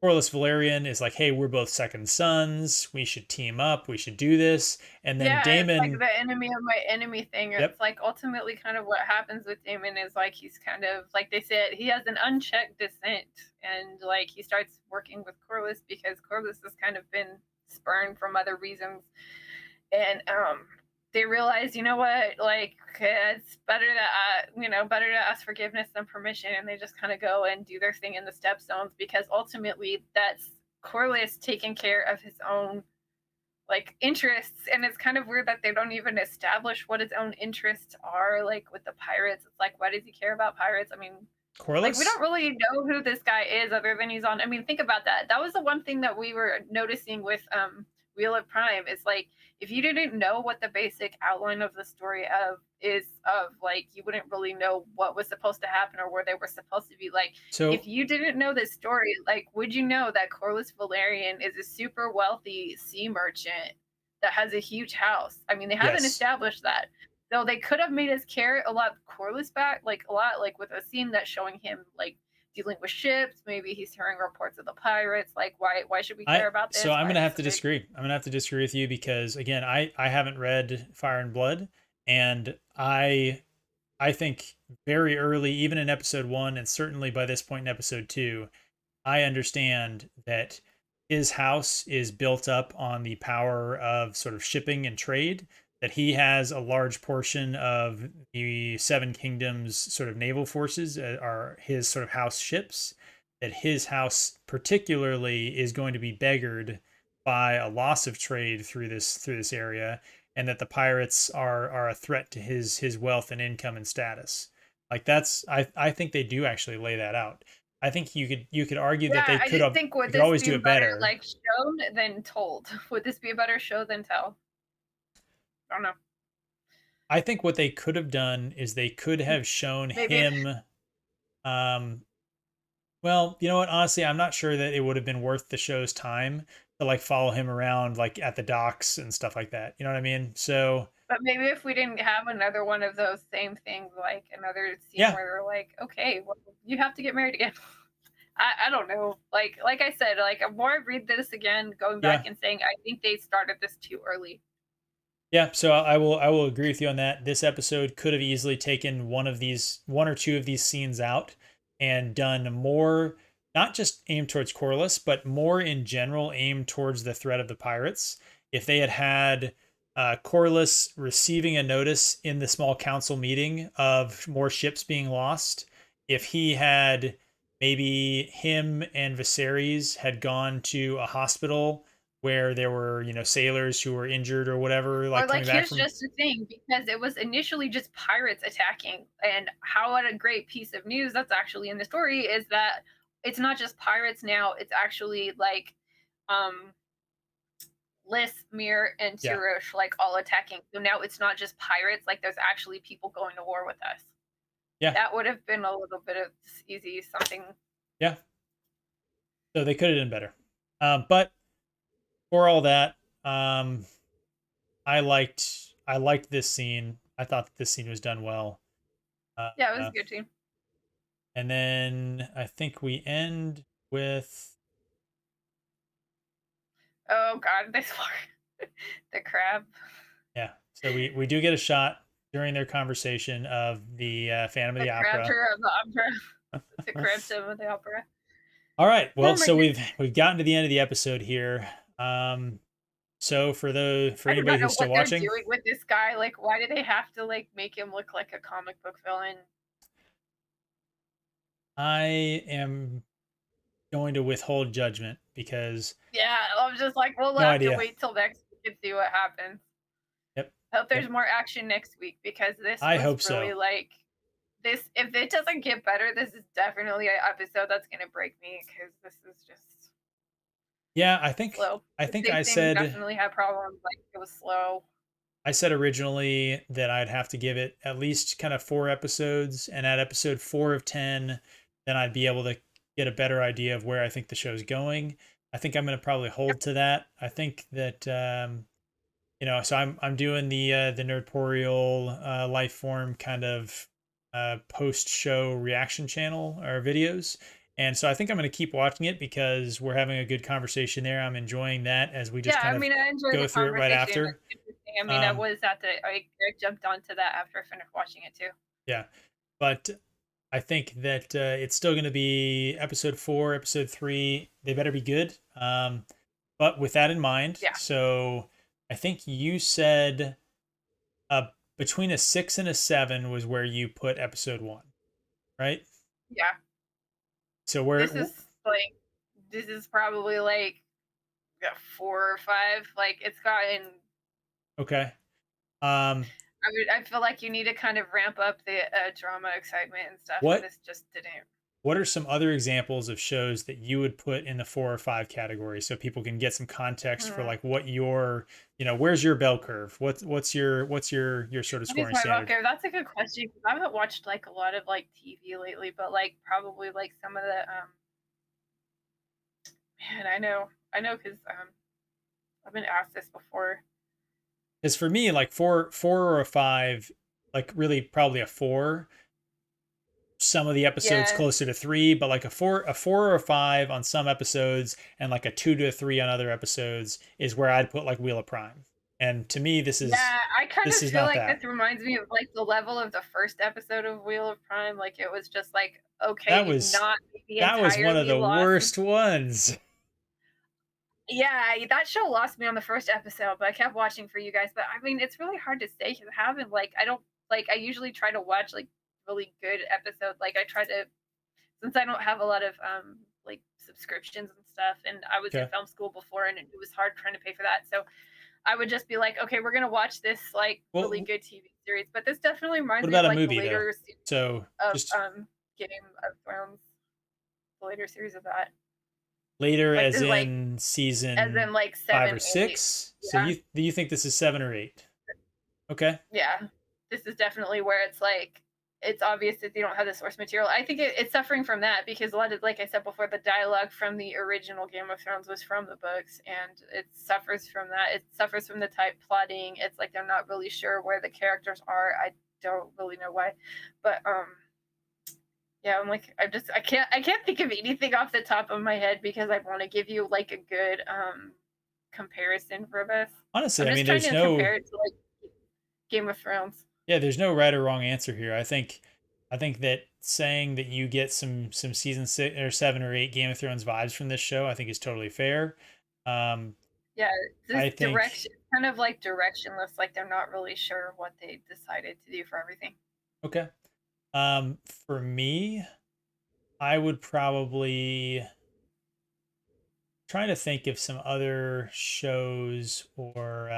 Corlys Valerian is like, hey, we're both second sons. We should team up. We should do this. And then Yeah, it's like Damon, the enemy of my enemy thing. yep, It's like ultimately kind of what happens with Damon is like he's kind of like they said, he has an unchecked descent and like he starts working with Corlys because Corlys has kind of been spurned from other reasons. And they realize, you know what, like it's better that better to ask forgiveness than permission, and they just kind of go and do their thing in the stepstones because ultimately that's Corlys taking care of his own like interests, and it's kind of weird that they don't even establish what his own interests are like with the pirates. It's like, why does he care about pirates? I mean, like we Corlys. don't really know who this guy is other than he's on. I mean, think about that. That was the one thing that we were noticing with Wheel of Prime is like if you didn't know what the basic outline of the story of is of like you wouldn't really know what was supposed to happen or where they were supposed to be. Like if So you didn't know this story, like would you know that Corlys Valerian is a super wealthy sea merchant that has a huge house? I mean, they haven't yes. established that. So they could have made his character a lot Corlys back, like a lot, like with a scene that's showing him like dealing with ships. Maybe he's hearing reports of the pirates. Like, why should we care about So this? I'm Why gonna is have this to a big? disagree. I'm gonna have to disagree with you because again, I haven't read Fire and Blood, and I think very early, even in episode one, and certainly by this point in episode two, I understand that his house is built up on the power of sort of shipping and trade, that he has a large portion of the Seven Kingdoms sort of naval forces are his sort of house ships, that his house particularly is going to be beggared by a loss of trade through this area, and that the pirates are a threat to his wealth and income and status. Like that's I think they do actually lay that out. I think you could argue that Yeah, they I could just have think they would could this always be do it better better. like shown than told? Would this be a better show than tell? I don't know. I think what they could have done is they could have shown Maybe him um well, you know what, honestly, I'm not sure that it would have been worth the show's time to like follow him around like at the docks and stuff like that. You know what I mean? So, but maybe if we didn't have another one of those same things, like another scene yeah. where they're like, okay, well, you have to get married again. I don't know. Like I said, like the more I read this again, going back Yeah. and saying I think they started this too early. Yeah, so I will agree with you on that. This episode could have easily taken one or two of these scenes out and done more, not just aimed towards Corliss, but more in general aimed towards the threat of the pirates. If they had had Corliss receiving a notice in the small council meeting of more ships being lost, if he had maybe him and Viserys had gone to a hospital where there were, sailors who were injured or whatever, Or like like coming back here's from. just the thing, because it was initially just pirates attacking, and how what a great piece of news that's actually in the story is that it's not just pirates now, it's actually like um Liz, Mir, and Yeah, Tirosh like all attacking. So now it's not just pirates, like there's actually people going to war with us. yeah, That would have been a little bit of easy something. yeah. So they could have done better. But for all that, um, I liked this scene. I thought that this scene was done well. Yeah, it was a good team. And then I think we end with, Oh god, this part. The crab. yeah. So we do get a shot during their conversation of the Phantom of The the Opera. crabter of the opera. The crabter of the opera. All right. Oh Well, my so we've goodness. we've gotten to the end of the episode here. So for I do anybody not know who's still what they're watching, doing with this guy. Like, why do they have to like make him look like a comic book villain? I am going to withhold judgment because Yeah, I'm just like, we'll no have to idea. wait till next week and see what happens. Yep. Hope there's Yep. more action next week because this I was hope really so. like this. If it doesn't get better, this is definitely an episode that's gonna break me because this is just Yeah, I think slow. I The think I pacing said definitely had problems. Like it was slow. I said originally that I'd have to give it at least kind of 4 episodes, and at episode 4 of 10, then I'd be able to get a better idea of where I think the show's going. I think I'm going to probably Yep. hold to that. I think that so I'm doing the nerdporial life form kind of post show reaction channel or videos. And so I think I'm going to keep watching it because we're having a good conversation there. I'm enjoying that as we just Yeah, kind I of mean, I enjoyed go the through it right conversation. after. It's interesting. I mean, Um, I jumped onto that after I finished watching it too. yeah, but I think that it's still going to be episode 4, episode 3. They better be good. But with that in mind, Yeah, so I think you said uh, between a 6 and a 7 was where you put episode 1, right? yeah. So where This is like this is probably like a 4 or 5. Like it's gotten. okay. Um, I feel like you need to kind of ramp up the drama, excitement, and stuff, and what this just didn't. what are some other examples of shows that you would put in the 4 or 5 category so people can get some context for Hmm. like what your, where's your bell curve? What's your sort of What is scoring my standard? okay? That's a good question because I haven't watched like a lot of like TV lately, but like probably like some of the man, I know because I've been asked this before. Because for me, like four or a 5, like really probably a 4. Some of the episodes Yeah, closer to 3, but like a 4 or a 5 on some episodes, and like a 2 to a 3 on other episodes is where I'd put like Wheel of Prime. And to me, this is yeah. I kind this of is feel not like that. this reminds me of like the level of the first episode of Wheel of Prime. Like it was just like That okay, was not maybe that was one of entirely the lost. worst ones. Yeah, that show lost me on the first episode, but I kept watching for you guys. But I mean, it's really hard to say because I haven't like I don't like I usually try to watch like really good episodes. Like I try to since I don't have a lot of like subscriptions and stuff, and I was in Okay. film school before, and it was hard trying to pay for that. So I would just be like, okay, we're gonna watch this like really Well, good TV series. But this definitely reminds what me of about a like the movie though? later series So of just Game of Thrones, the later series of that. later, Like as this is like in as season in like five seven, or 8. six. So Yeah. you think this is 7 or 8? Okay. Yeah, this is definitely where it's like it's obvious that they don't have the source material. I think it's suffering from that because a lot of, like I said before, the dialogue from the original Game of Thrones was from the books, and it suffers from that. It suffers from the type plotting. It's like they're not really sure where the characters are. I don't really know why, but Yeah, I'm like, I can't think of anything off the top of my head because I want to give you like a good comparison for this. Honestly, I'm I just mean, trying there's to compare no it to like Game of Thrones. yeah, there's no right or wrong answer here. I think that saying that you get some season 6 or 7 or 8 Game of Thrones vibes from this show, I think is totally fair. Um, Yeah, I this think direction kind of like directionless, like they're not really sure what they decided to do for everything. okay. For me, I would probably trying to think of some other shows or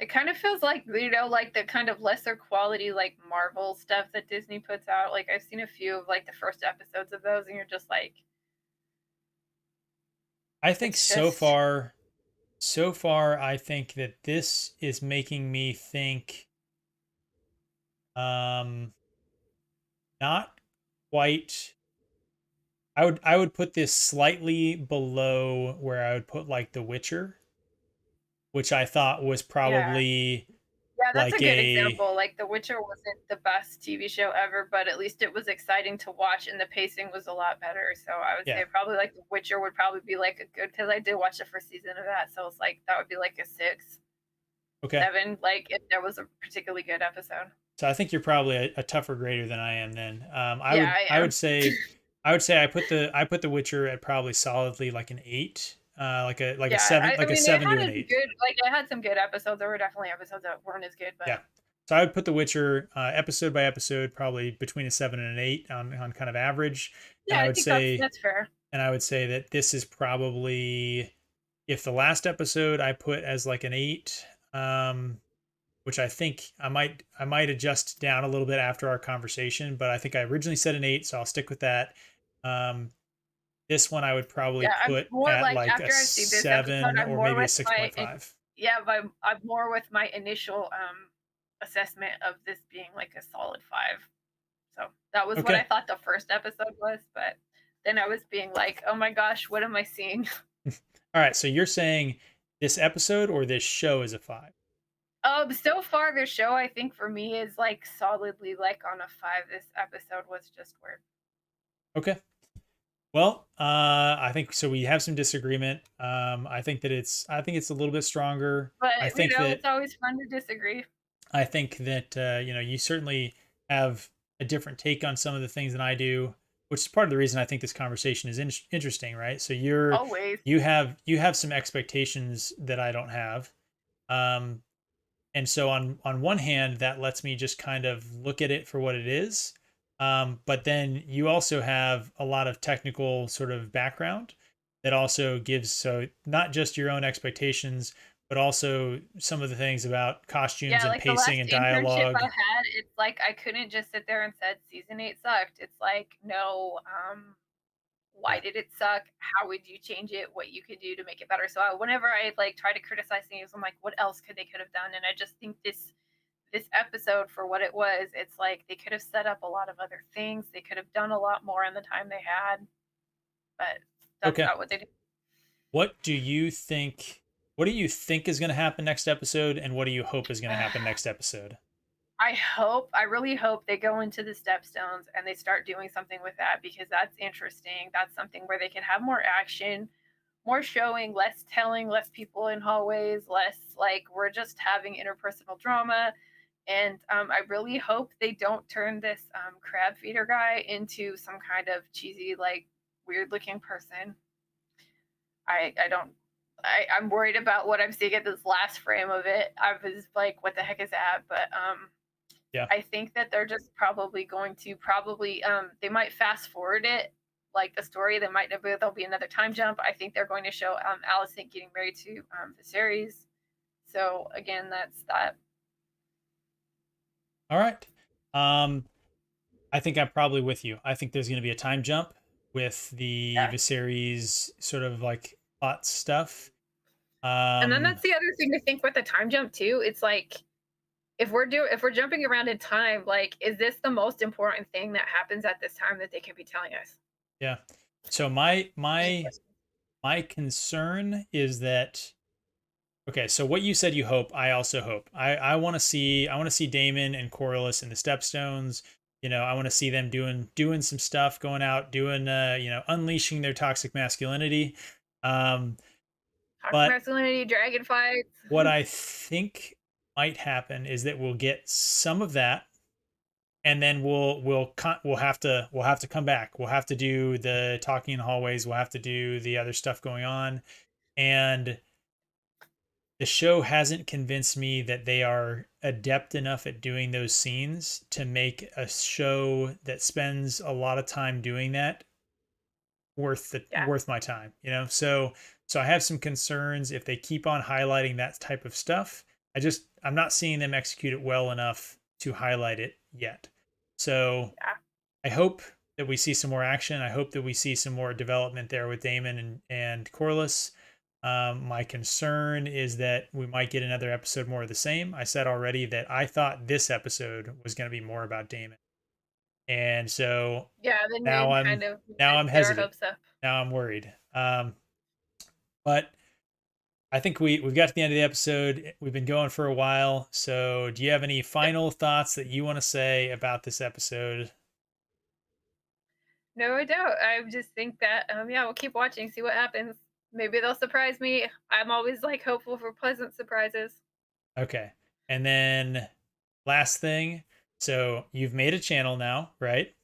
It kind of feels like, like the kind of lesser quality like Marvel stuff that Disney puts out. Like I've seen a few of like the first episodes of those and you're just like I think it's just so far I think that this is making me think um not quite I would put this slightly below where I would put like The Witcher, which I thought was yeah. probably Yeah, that's a like good a example. Like The Witcher wasn't the best TV show ever, but at least it was exciting to watch and the pacing was a lot better. So I would yeah, say probably like The Witcher would probably be like a good because I did watch the first season of that. So it's like that would be like a six, okay. seven, like if there was a particularly good episode. So I think you're probably a tougher grader than I am then. I Yeah, would I I would am. say I would say I put the Witcher at probably solidly like an 8. Like a Yeah, 7 I like a mean, it 7 to had an a 8. good like it had some good episodes. There were definitely episodes that weren't as good, Yeah. but So I would put The Witcher episode by episode probably between a 7 and an 8 on kind of average. And yeah, I I would think that's say that's fair. and I would say that this is probably if the last episode I put as like an 8, which I think I might adjust down a little bit after our conversation, but I think I originally said an 8, so I'll stick with that. Um, this one I would probably Yeah, I'm put more at like like a after I've seen this episode, 7 I'm or more maybe a with my 6.5. yeah, but I'm more with my initial assessment of this being like a solid five. So that was what I Okay. thought the first episode was, but then I was being like, oh my gosh, what am I seeing? All right, so you're saying this episode or this show is a 5. So far the show I think for me is like solidly like on a five. This episode was just weird. Okay. Well, I think so we have some disagreement. I think it's a little bit stronger. But I think that it's always fun to disagree. you certainly have a different take on some of the things than I do, which is part of the reason I think this conversation is interesting, right? So Always. you have some expectations that I don't have, um, and so on one hand, that lets me just kind of look at it for what it is, but then you also have a lot of technical sort of background that also gives so not just your own expectations but also some of the things about costumes Yeah, and like the pacing last and internship I dialogue. had, it's like I couldn't just sit there and said season 8 sucked. It's like, no, why Yeah. did it suck? How would you change it? What you could do to make it better? So whenever I like try to criticize things, I'm like, what else could have done? And I just think this episode for what it was, it's like they could have set up a lot of other things. They could have done a lot more in the time they had, but that's Okay. not what they did. What do you think? What do you think is going to happen next episode, and what do you hope is going to happen next episode? I really hope they go into the stepstones and they start doing something with that because that's interesting. That's something where they can have more action, more showing, less telling, less people in hallways, less like we're just having interpersonal drama. And I really hope they don't turn this crab feeder guy into some kind of cheesy, like weird looking person. I don't. I'm worried about what I'm seeing at this last frame of it. I was like, what the heck is that? But Yeah. I think that they're just probably going to probably they might fast forward it like the story. They might there'll be another time jump. I think they're going to show Alicent getting married to Viserys. So again, that's that. All right. Um, I think I'm probably with you. I think there's going to be a time jump with the Yeah. Viserys sort of like plot stuff. And then Um, that's the other thing to think with the time jump too. It's like if we're jumping around in time, like is this the most important thing that happens at this time that they could be telling us? yeah. So my Any my questions? my concern is that okay. So what you said you hope, I also hope. I want to see Damon and Corlys in the Stepstones. I want to see them doing some stuff, going out, doing unleashing their toxic masculinity. Um, Toxic but masculinity, dragon fights. what I think might happen is that we'll get some of that, and then we'll have to come back. We'll have to do the talking in hallways. We'll have to do the other stuff going on, and the show hasn't convinced me that they are adept enough at doing those scenes to make a show that spends a lot of time doing that Yeah, worth my time, so I have some concerns if they keep on highlighting that type of stuff. I'm not seeing them execute it well enough to highlight it yet. So yeah, I hope that we see some more action. I hope that we see some more development there with Damon and Corliss. My concern is that we might get another episode more of the same. I said already that I thought this episode was going to be more about Damon, and so yeah. Then now you I'm kind of now I'm get our hesitant. hopes up. Now I'm worried. But I think we've got to the end of the episode. We've been going for a while. So, do you have any Yep. final thoughts that you want to say about this episode? No, I don't. I just think that yeah, we'll keep watching, see what happens. Maybe they'll surprise me. I'm always like hopeful for pleasant surprises. Okay. And then last thing, so you've made a channel now, right?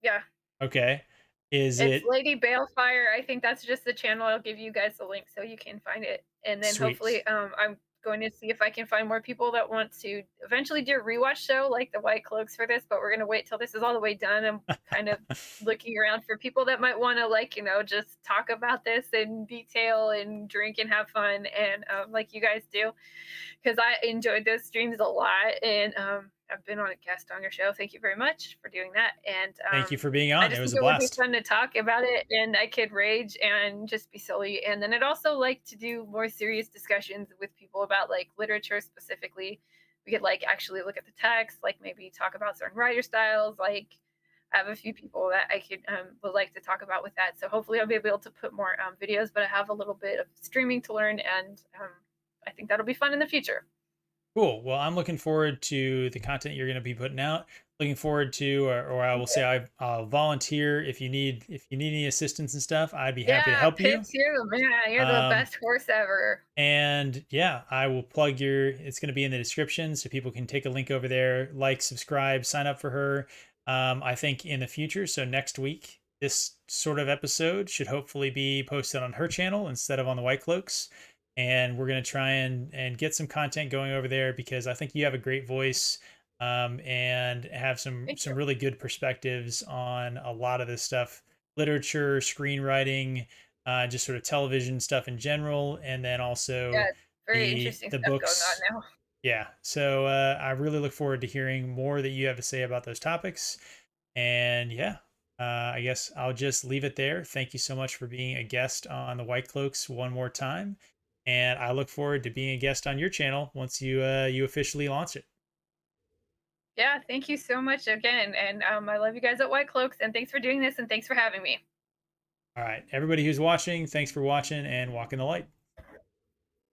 Yeah. Okay. Is It's it Lady Balefire. I think that's just the channel. I'll give you guys the link so you can find it. And then sweet? hopefully, I'm going to see if I can find more people that want to eventually do a rewatch show like the White Cloaks for this. But we're gonna wait till this is all the way done. I'm kind of looking around for people that might want to like just talk about this in detail and drink and have fun and like you guys do because I enjoyed those streams a lot, and I've been on a guest on your show. Thank you very much for doing that, and Thank you for being I on. It just was think a it would be blast. fun to talk about it, and I could rage and just be silly. And then I'd also like to do more serious discussions with people about like literature specifically. We could like actually look at the text, like maybe talk about certain writer styles. Like I have a few people that I could would like to talk about with that. So hopefully I'll be able to put more videos, but I have a little bit of streaming to learn, and I think that'll be fun in the future. Cool. Well, I'm looking forward to the content you're going to be putting out. Looking forward to, or I will say, I'll volunteer if you need any assistance and stuff. I'd be happy to Yeah, help you. Pitt too, man. You're the Um, best horse ever. And yeah, I will plug it's going to be in the description so people can take a link over there, like, subscribe, sign up for her. I think in the future, so next week, this sort of episode should hopefully be posted on her channel instead of on the White Cloaks. And we're going to try and get some content going over there because I think you have a great voice, and have Thank some you. really good perspectives on a lot of this stuff, literature, screenwriting, just sort of television stuff in general, and then also Yeah, very interesting the stuff going on books. now. Yeah, so I really look forward to hearing more that you have to say about those topics. And yeah, I guess I'll just leave it there. Thank you so much for being a guest on the White Cloaks one more time, and I look forward to being a guest on your channel once you officially launch it. Yeah, thank you so much again. And I love you guys at White Cloaks, and thanks for doing this, and thanks for having me. All right, everybody who's watching, thanks for watching and walk in the light.